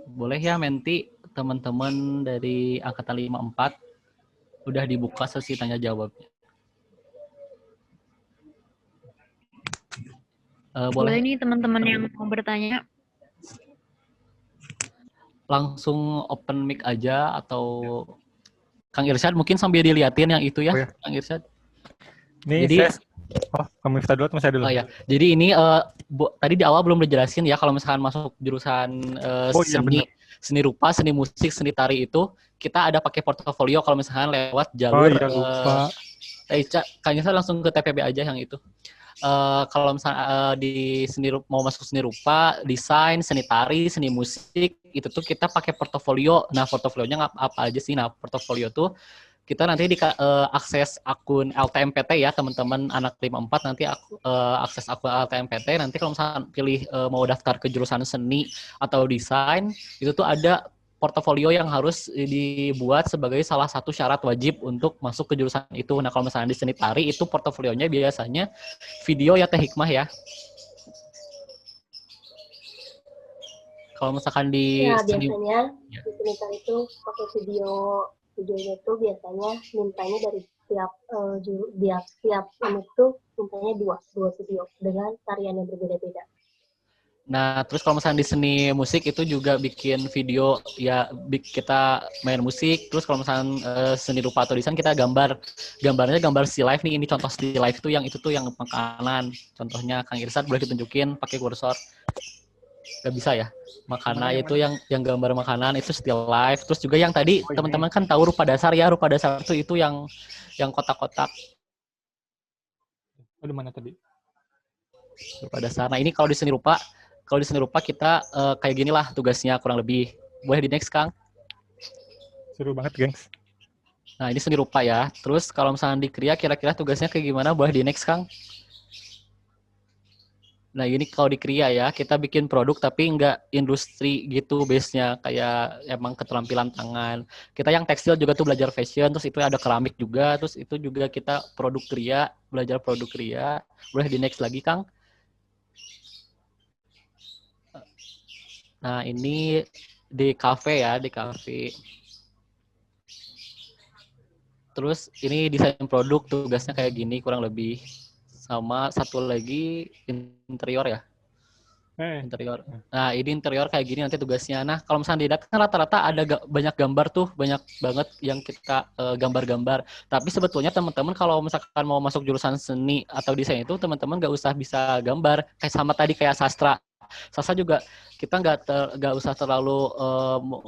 Boleh ya menti teman-teman dari angkatan 54 udah dibuka sesi tanya jawabnya. Boleh nih teman-teman yang mau bertanya. Langsung open mic aja atau Kang Irsyad mungkin sambil diliatin yang itu ya, oh, ya. Kang Irsyad. Nih, jadi Kang Miftah dulu atau saya dulu? Oh ya. Jadi ini tadi di awal belum dijelasin ya kalau misalkan masuk jurusan seni rupa, seni musik, seni tari itu kita ada pakai portofolio kalau misalkan lewat jalur Kang Irsyad langsung ke TPB aja yang itu. Kalau misalnya di mau masuk seni rupa, desain, seni tari, seni musik, itu tuh kita pakai portofolio. Nah, portofolionya apa aja sih? Nah, portofolio tuh kita nanti akses akun LTMPT ya, teman-teman anak 54 nanti akses akun LTMPT. Nanti kalau misalnya pilih mau daftar ke jurusan seni atau desain, itu tuh ada portofolio yang harus dibuat sebagai salah satu syarat wajib untuk masuk ke jurusan itu. Nah, kalau misalnya di seni tari itu portofolionya biasanya video ya Teh Hikmah ya. Kalau misalkan di biasanya di seni tari itu pakai videonya itu biasanya mintanya dari tiap unit tuh mintanya dua video dengan tarian yang berbeda-beda. Nah, terus kalau misalnya di seni musik itu juga bikin video, ya kita main musik. Terus kalau misalnya seni rupa atau desain kita gambarnya gambar still life nih. Ini contoh still life itu yang makanan. Contohnya Kang Irsyad boleh ditunjukin pakai kursor. Gak bisa ya? Makanan itu yang gambar makanan itu still life. Terus juga yang tadi teman-teman kan tahu rupa dasar ya. Rupa dasar itu yang kotak-kotak. Di mana tadi? Rupa dasar. Nah, ini kalau di seni rupa kita kayak gini lah tugasnya kurang lebih. Boleh di next, Kang? Seru banget, gengs. Nah, ini seni rupa ya. Terus kalau misalnya di Kria, kira-kira tugasnya kayak gimana? Boleh di next, Kang? Nah, ini kalau di Kria ya, kita bikin produk tapi nggak industri gitu base-nya. Kayak emang keterampilan tangan. Kita yang tekstil juga tuh belajar fashion, terus itu ada keramik juga, terus itu juga kita produk Kria, belajar produk Kria. Boleh di next lagi, Kang? Nah, ini di kafe ya, di kafe. Terus ini desain produk, tugasnya kayak gini kurang lebih. Sama satu lagi interior ya. Interior. Nah, ini interior kayak gini nanti tugasnya. Nah, kalau misalnya di data kan rata-rata ada banyak gambar tuh, banyak banget yang kita gambar-gambar. Tapi sebetulnya teman-teman kalau misalkan mau masuk jurusan seni atau desain itu, teman-teman nggak usah bisa gambar. Kayak sama tadi kayak sastra. Sastra juga kita nggak usah terlalu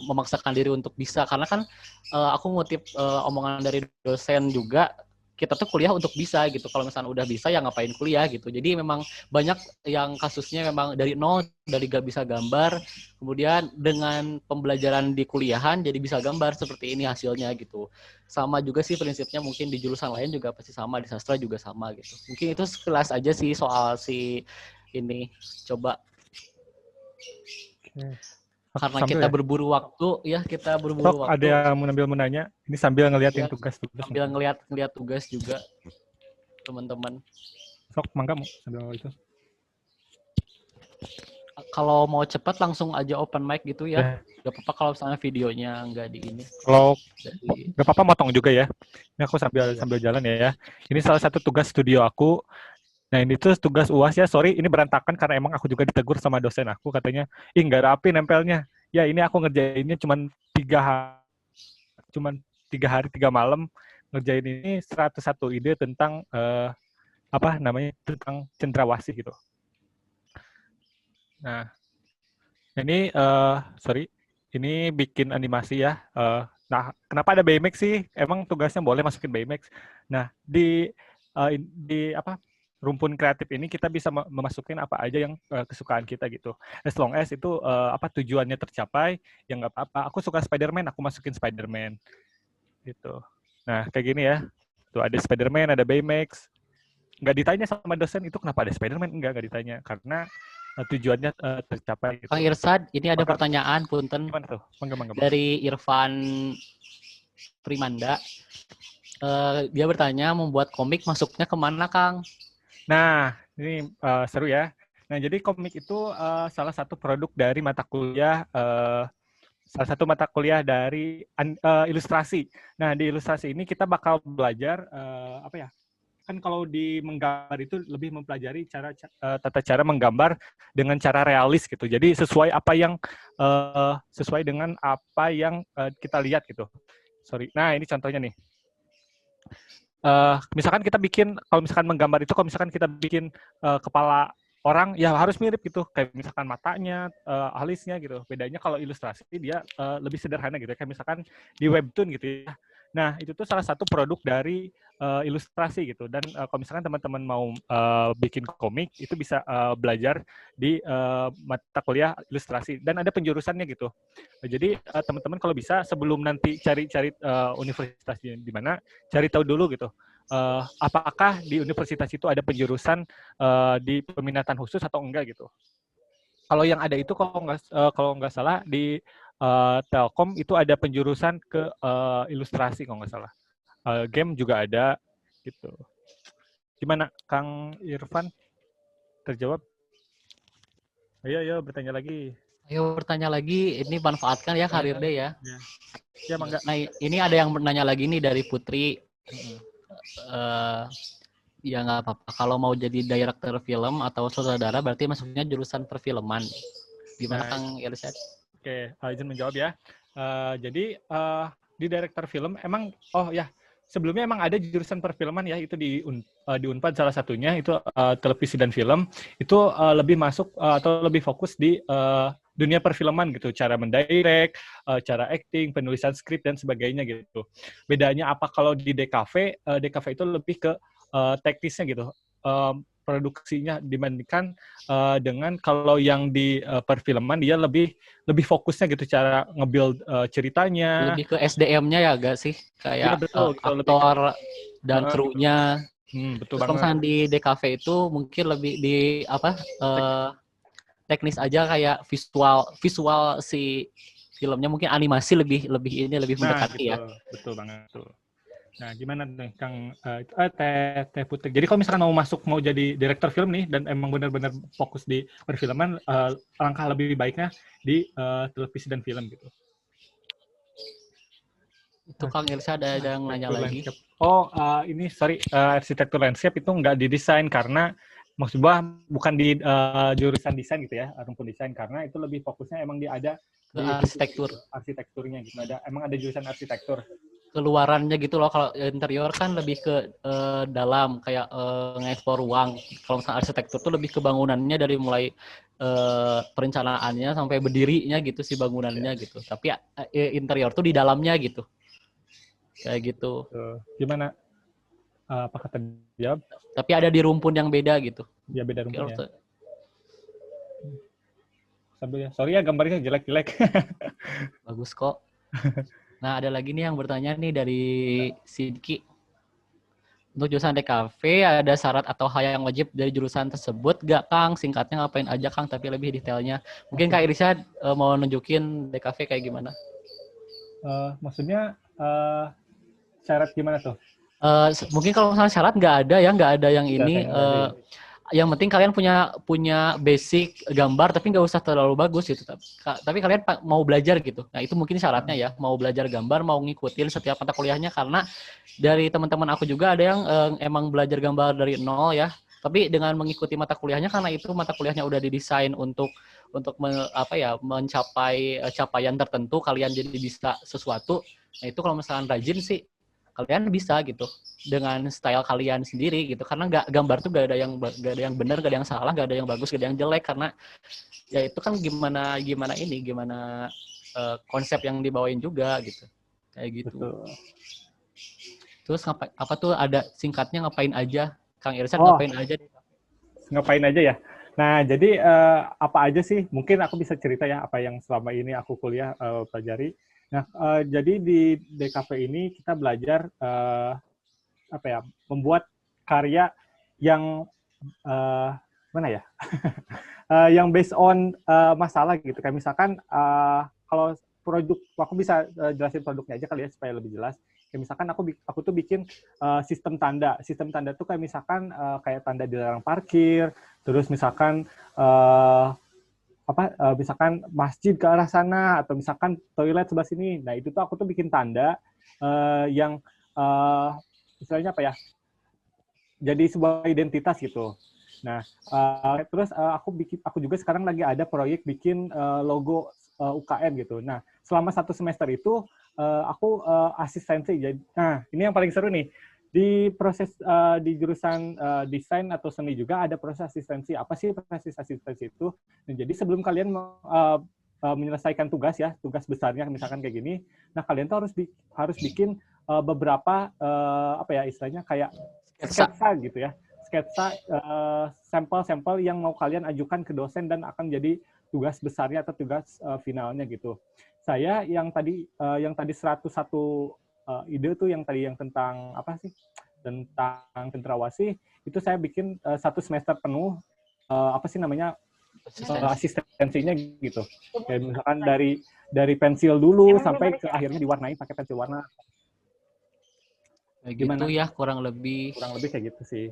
memaksakan diri untuk bisa. Karena kan aku ngutip omongan dari dosen juga, kita tuh kuliah untuk bisa gitu. Kalau misalnya udah bisa ya ngapain kuliah gitu. Jadi memang banyak yang kasusnya memang dari nol, dari gak bisa gambar, kemudian dengan pembelajaran di kuliahan jadi bisa gambar seperti ini hasilnya gitu. Sama juga sih prinsipnya mungkin di jurusan lain juga pasti sama, di sastra juga sama gitu. Mungkin itu sekelas aja sih soal si ini. Coba karena Sambil kita ya? berburu waktu ya, kita berburu Sok ada waktu yang mau nanya. Ini sambil ngeliatin Ya, tugas-tugas. sambil ngeliat tugas juga teman-teman. Sok mangga mau sambil itu. Kalau mau cepat langsung aja open mic gitu ya. Ya. Gak apa-apa kalau misalnya videonya nggak di ini. Kalau Jadi, gak apa-apa motong juga ya. Ini aku sambil jalan ya. Ini salah satu tugas studio aku. Nah ini tuh tugas UAS ya. Sorry ini berantakan karena emang aku juga ditegur sama dosen aku. Katanya, ih nggak rapi nempelnya. Ya ini aku ngerjainnya cuman 3 hari 3 malam. Ngerjain ini 101 ide tentang tentang cendrawasih gitu. Nah, ini ini bikin animasi ya. Nah, kenapa ada Baymax sih? Emang tugasnya boleh masukin Baymax. Nah, di rumpun kreatif ini kita bisa memasukin apa aja yang kesukaan kita gitu. As long as itu tujuannya tercapai, ya nggak apa-apa. Aku suka Spider-Man, aku masukin Spider-Man gitu. Nah, kayak gini ya. Tuh ada Spider-Man, ada Baymax. Nggak ditanya sama dosen itu kenapa ada Spider-Man, nggak ditanya karena tujuannya tercapai gitu. Kang Irsad, ini ada pertanyaan punten Gimana tuh? Mangga. dari Irfan Primanda. Dia bertanya membuat komik masuknya kemana Kang? Nah, ini seru ya. Nah, jadi komik itu salah satu produk dari mata kuliah salah satu mata kuliah dari ilustrasi. Nah, di ilustrasi ini kita bakal belajar kan kalau di menggambar itu lebih mempelajari tata cara menggambar dengan cara realis gitu. Jadi sesuai dengan apa yang kita lihat gitu. Sorry. Nah ini contohnya nih. Misalkan kita kalau misalkan menggambar itu, kalau misalkan kita bikin kepala orang, ya harus mirip gitu. Kayak misalkan matanya, alisnya gitu. Bedanya kalau ilustrasi dia lebih sederhana gitu. Kayak misalkan di webtoon gitu ya. Nah, itu tuh salah satu produk dari ilustrasi gitu. Dan kalau misalkan teman-teman mau bikin komik, itu bisa belajar di mata kuliah ilustrasi. Dan ada penjurusannya gitu. Jadi teman-teman kalau bisa sebelum nanti cari-cari universitas di mana, cari tahu dulu gitu. Apakah di universitas itu ada penjurusan di peminatan khusus atau enggak gitu. Kalau yang ada itu kalau nggak salah di Telkom itu ada penjurusan ke ilustrasi kalau nggak salah. Game juga ada gitu. Gimana Kang Irfan? Terjawab? Ayo bertanya lagi. Ayo bertanya lagi, ini manfaatkan ya Karir Day ya. Ya mangga. Nah ini ada yang bertanya lagi nih dari Putri. Ya nggak apa-apa. Kalau mau jadi director film atau sutradara berarti masuknya jurusan perfilman. Gimana Kang Irsad? Oke, izin menjawab ya. Jadi di director film emang sebelumnya emang ada jurusan perfilman ya, itu di Unpad salah satunya itu televisi dan film. Itu lebih masuk atau lebih fokus di dunia perfilman gitu, cara mendirect, cara acting, penulisan skrip dan sebagainya gitu. Bedanya apa kalau di DKV? DKV itu lebih ke teknisnya gitu. Produksinya dibandingkan dengan kalau yang di perfilman dia lebih fokusnya gitu cara nge-build ceritanya. Lebih ke SDM-nya ya gak sih? Kayak betul, aktor dan krunya. Betul terus banget. Misalnya di DKV itu mungkin lebih di teknis aja kayak visual si filmnya, mungkin animasi lebih mendekati ya. Betul banget tuh. Nah, gimana nih Kang Teh Putri? Jadi kalau misalkan mau jadi direktur film nih dan emang benar-benar fokus di perfilman, langkah lebih baiknya di televisi dan film gitu. Itu Kang Irsad ada yang nanya lagi. Ini sorry, arsitektur landscape itu nggak didesain karena maksudnya bukan di jurusan desain gitu ya, rumpun desain, karena itu lebih fokusnya emang ada di arsitekturnya gitu. Emang ada jurusan arsitektur. Keluarannya gitu loh, kalau interior kan lebih ke dalam kayak ngeksplor ruang. Kalau misalnya arsitektur tuh lebih ke bangunannya dari mulai perencanaannya sampai berdirinya gitu sih bangunannya gitu. Tapi interior tuh di dalamnya gitu. Kayak gitu. Gimana Apakah terjawab? Tapi ada di rumpun yang beda gitu. Ya beda rumpun ya. Kayak- Sambil ya. Sorry ya gambarnya jelek-jelek. Bagus kok. Nah, ada lagi nih yang bertanya nih dari Sidki. Untuk jurusan DKV ada syarat atau hal yang wajib dari jurusan tersebut gak Kang? Singkatnya ngapain aja Kang, tapi lebih detailnya. Mungkin Kak Irisya mau nunjukin DKV kayak gimana? Maksudnya syarat gimana tuh? Mungkin kalau misalnya syarat nggak ada ya, nggak ada yang ini. Nggak ada ya. Yang penting kalian punya basic gambar, tapi nggak usah terlalu bagus gitu. Tapi kalian mau belajar gitu. Nah itu mungkin syaratnya ya, mau belajar gambar, mau ngikutin setiap mata kuliahnya. Karena dari teman-teman aku juga ada yang emang belajar gambar dari nol ya. Tapi dengan mengikuti mata kuliahnya, karena itu mata kuliahnya udah didesain untuk mencapai capaian tertentu, kalian jadi bisa sesuatu. Nah itu kalau misalkan rajin sih, kalian bisa gitu dengan style kalian sendiri gitu, karena gambar tuh gak ada yang benar, gak ada yang salah, gak ada yang bagus, gak ada yang jelek, karena ya itu kan gimana konsep yang dibawain juga gitu, kayak gitu. Betul. Terus apa tuh ada singkatnya ngapain aja Kang Irsyad? Ngapain aja? Ngapain aja ya. Nah jadi apa aja sih? Mungkin aku bisa cerita ya apa yang selama ini aku kuliah pelajari. Nah, jadi di DKV ini kita belajar membuat karya yang mana ya, yang based on masalah gitu. Kayak misalkan kalau produk, aku bisa jelasin produknya aja kali ya supaya lebih jelas. Kayak misalkan aku tuh bikin sistem tanda. Sistem tanda tuh kayak misalkan kayak tanda dilarang parkir, terus misalkan misalkan masjid ke arah sana, atau misalkan toilet sebelah sini. Nah itu tuh aku tuh bikin tanda yang istilahnya apa ya, jadi sebuah identitas gitu. Nah terus aku juga sekarang lagi ada proyek bikin logo UKM gitu. Nah selama 1 semester itu aku asistensi. Nah ini yang paling seru nih. Di proses di jurusan desain atau seni juga ada proses asistensi. Apa sih proses asistensi itu? Nah, jadi sebelum kalian menyelesaikan tugas ya, tugas besarnya misalkan kayak gini, nah kalian tuh harus bikin beberapa istilahnya kayak sketsa gitu ya, sketsa sampel-sampel yang mau kalian ajukan ke dosen dan akan jadi tugas besarnya atau tugas finalnya gitu. Saya yang tadi 101 ide tuh yang tentang apa sih, tentang cendrawasih itu saya bikin 1 semester penuh asistensinya gitu. Kayak misalkan dari pensil dulu sampai ke akhirnya diwarnai pakai pensil warna. Kayak gitu ya kurang lebih kayak gitu sih.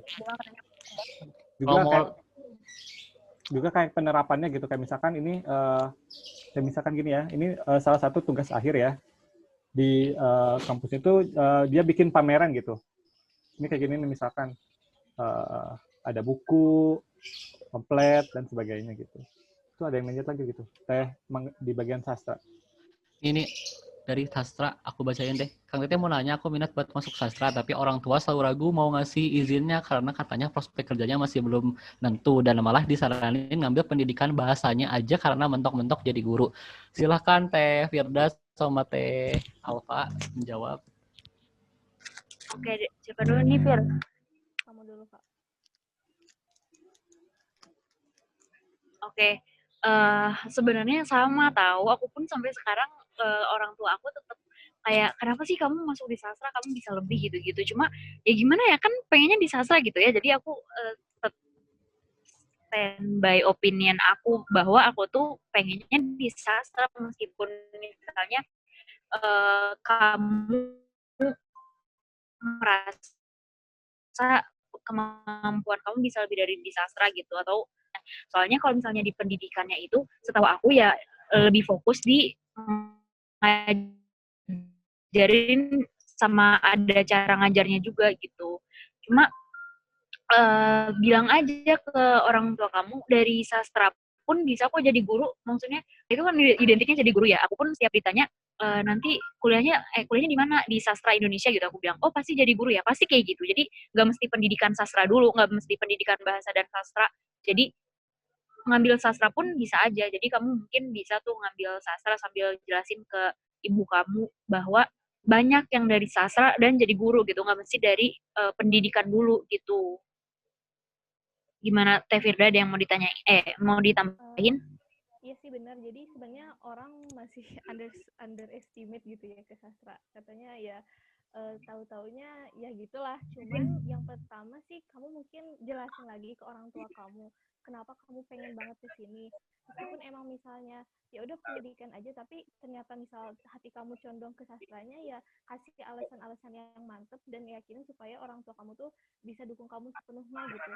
Juga kayak penerapannya gitu, kayak misalkan ini kayak misalkan gini ya, ini salah satu tugas akhir ya di kampus itu, dia bikin pameran gitu. Ini kayak gini nih, misalkan ada buku, pamflet, dan sebagainya gitu. Itu ada yang lanjut lagi gitu. Di bagian sastra. Ini dari sastra, aku bacain deh. Kang Tete mau nanya, aku minat buat masuk sastra, tapi orang tua selalu ragu mau ngasih izinnya karena katanya prospek kerjanya masih belum nentu, dan malah disaranin ngambil pendidikan bahasanya aja karena mentok-mentok jadi guru. Silahkan Teh Firda sama Teh Alfa menjawab. Oke, siapa dulu nih, Fir? Kamu dulu, Kak. Oke, sebenarnya sama tahu. Aku pun sampai sekarang orang tua aku tetap kayak, kenapa sih kamu masuk di sastra, kamu bisa lebih gitu-gitu. Cuma ya gimana ya, kan pengennya di sastra gitu ya. Jadi aku stand by opinion aku bahwa aku tuh pengennya di sastra, meskipun misalnya kamu merasa kemampuan kamu bisa lebih dari di sastra gitu, atau soalnya kalau misalnya di pendidikannya itu setahu aku ya lebih fokus di ngajarin sama ada cara ngajarnya juga gitu. Cuma bilang aja ke orang tua kamu dari sastra pun bisa kok jadi guru, maksudnya itu kan identiknya jadi guru ya. Aku pun setiap ditanya nanti kuliahnya di mana, di sastra Indonesia gitu, aku bilang oh pasti jadi guru ya, pasti kayak gitu. Jadi nggak mesti pendidikan sastra dulu, nggak mesti pendidikan bahasa dan sastra. Jadi ngambil sastra pun bisa aja. Jadi kamu mungkin bisa tuh ngambil sastra sambil jelasin ke ibu kamu bahwa banyak yang dari sastra dan jadi guru gitu, nggak mesti dari pendidikan dulu gitu. Gimana Teh Firda, ada yang mau mau ditambahin? Iya sih benar. Jadi sebenarnya orang masih underestimate gitu ya ke sastra. Katanya ya tahu-taunya ya gitulah. Cuman yang pertama sih kamu mungkin jelasin lagi ke orang tua kamu kenapa kamu pengen banget ke sini. Meskipun emang misalnya ya udah pendidikan aja, tapi ternyata misal hati kamu condong ke sastranya, ya kasih alasan-alasan yang mantep dan yakinin supaya orang tua kamu tuh bisa dukung kamu sepenuhnya gitu.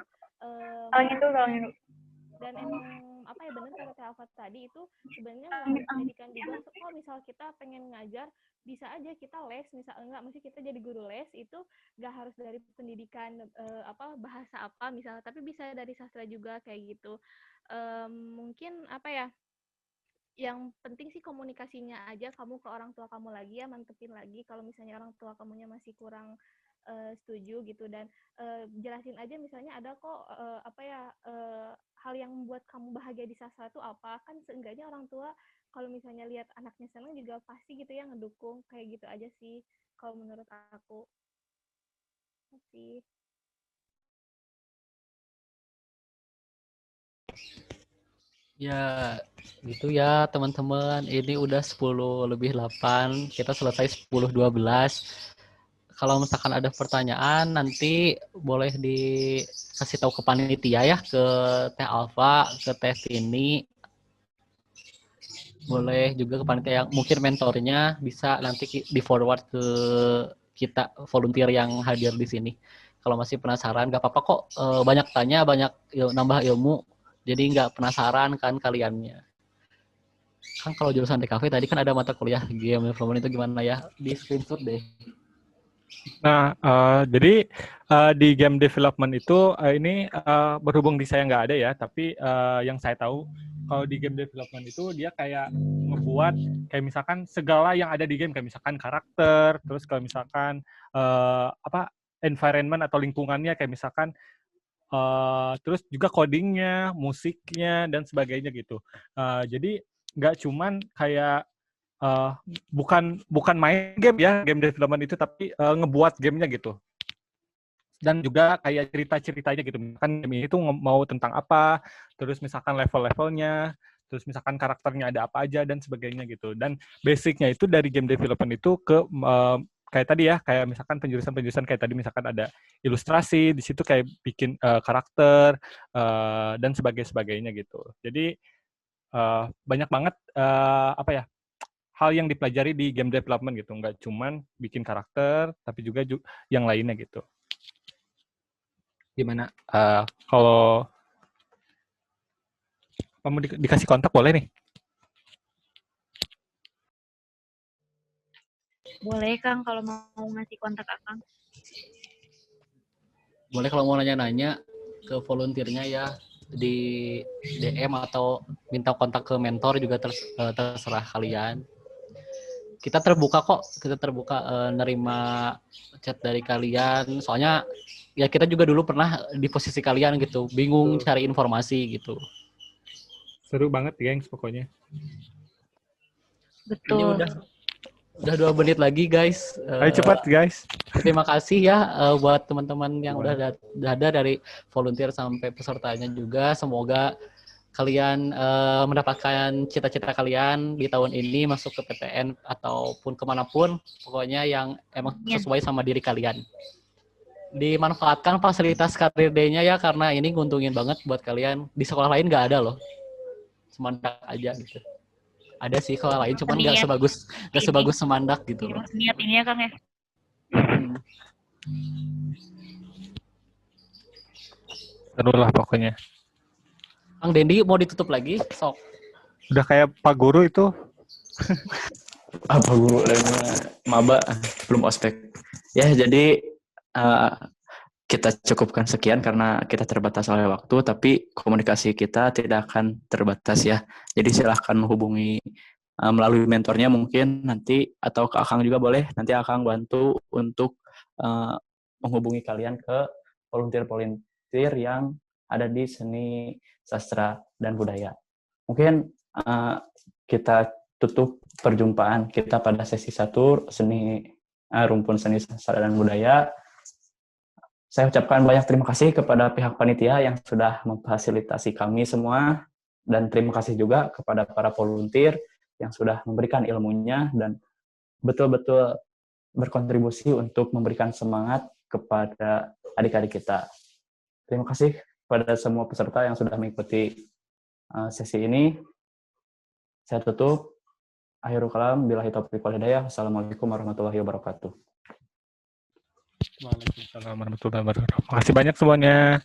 Dan emang apa ya, benar kata Teh Alfa tadi, itu sebenarnya nggak harus pendidikan juga kok. Misal kita pengen ngajar, bisa aja kita les, misal enggak mesti kita jadi guru les, itu nggak harus dari pendidikan bahasa apa misalnya, tapi bisa dari sastra juga kayak gitu. Mungkin apa ya, yang penting sih komunikasinya aja kamu ke orang tua kamu lagi ya, mantepin lagi kalau misalnya orang tua kamunya masih kurang setuju gitu. Dan jelasin aja misalnya ada kok hal yang membuat kamu bahagia di sastra itu apa, kan seenggaknya orang tua kalau misalnya lihat anaknya senang juga pasti gitu ya ngedukung. Kayak gitu aja sih kalau menurut aku sih. Ya, gitu ya teman-teman. Ini udah 10:08. Kita selesai 10:12. Kalau misalkan ada pertanyaan, nanti boleh dikasih tahu ke panitia ya, ke Teh Alfa, ke Teh Vini. Boleh juga ke panitia yang mungkin mentornya bisa nanti di forward ke kita volunteer yang hadir di sini. Kalau masih penasaran, gak apa-apa kok. Banyak tanya, banyak nambah ilmu. Jadi nggak penasaran kan kaliannya. Kan kalau jurusan DKV tadi kan ada mata kuliah game development, itu gimana ya? Di screenshot deh. Nah, jadi di game development itu ini berhubung di saya nggak ada ya, tapi yang saya tahu kalau di game development itu dia kayak ngebuat kayak misalkan segala yang ada di game, kayak misalkan karakter, terus kalau misalkan environment atau lingkungannya, kayak misalkan terus juga codingnya, musiknya dan sebagainya gitu. Jadi nggak cuman kayak bukan main game ya, game development itu, tapi ngebuat gamenya gitu. Dan juga kayak cerita-ceritanya gitu. Misalkan game ini tuh mau tentang apa, terus misalkan level-levelnya, terus misalkan karakternya ada apa aja dan sebagainya gitu. Dan basicnya itu dari game development itu ke kayak tadi ya, kayak misalkan penjurusan-penjurusan kayak tadi, misalkan ada ilustrasi, di situ kayak bikin karakter dan sebagainya gitu. Jadi banyak banget hal yang dipelajari di game development gitu, nggak cuman bikin karakter, tapi juga yang lainnya gitu. Gimana? Kalau kamu dikasih kontak boleh nih? Boleh Kang, kalau mau ngasih kontak Akang. Boleh kalau mau nanya-nanya ke volunteernya ya, di DM atau minta kontak ke mentor juga terserah kalian. Kita terbuka kok, nerima chat dari kalian. Soalnya ya kita juga dulu pernah di posisi kalian gitu, bingung cari informasi gitu. Seru banget gengs pokoknya. Betul. Ini udah 2 menit lagi guys. Ayo cepat guys. Terima kasih ya buat teman-teman yang udah ada dari volunteer sampai pesertanya juga. Semoga kalian mendapatkan cita-cita kalian di tahun ini, masuk ke PTN ataupun kemanapun, pokoknya yang emang sesuai sama diri kalian. Dimanfaatkan fasilitas karir day-nya ya, karena ini nguntungin banget buat kalian. Di sekolah lain nggak ada loh, Semandak aja gitu. Ada sih sekolah lain, cuman nggak sebagus Semandak gitu loh. Niat ini ya Kang ya. Seru lah pokoknya. Kang Dendi mau ditutup lagi? Sok. Udah kayak Pak Guru itu. Pak Guru maba belum ospek. Ya, jadi kita cukupkan sekian karena kita terbatas oleh waktu, tapi komunikasi kita tidak akan terbatas ya. Jadi silahkan menghubungi melalui mentornya mungkin nanti, atau ke Akang juga boleh. Nanti Akang bantu untuk menghubungi kalian ke volunteer yang ada di seni, sastra, dan budaya. Mungkin kita tutup perjumpaan kita pada sesi 1 seni Rumpun Seni Sastra dan Budaya. Saya ucapkan banyak terima kasih kepada pihak panitia yang sudah memfasilitasi kami semua, dan terima kasih juga kepada para volunteer yang sudah memberikan ilmunya dan betul-betul berkontribusi untuk memberikan semangat kepada adik-adik kita. Terima kasih kepada semua peserta yang sudah mengikuti sesi ini. Saya tutup. Akhirul kalam, billahi taufiq wal hidayah. Assalamualaikum warahmatullahi wabarakatuh. Waalaikumsalam warahmatullahi wabarakatuh. Makasih banyak semuanya.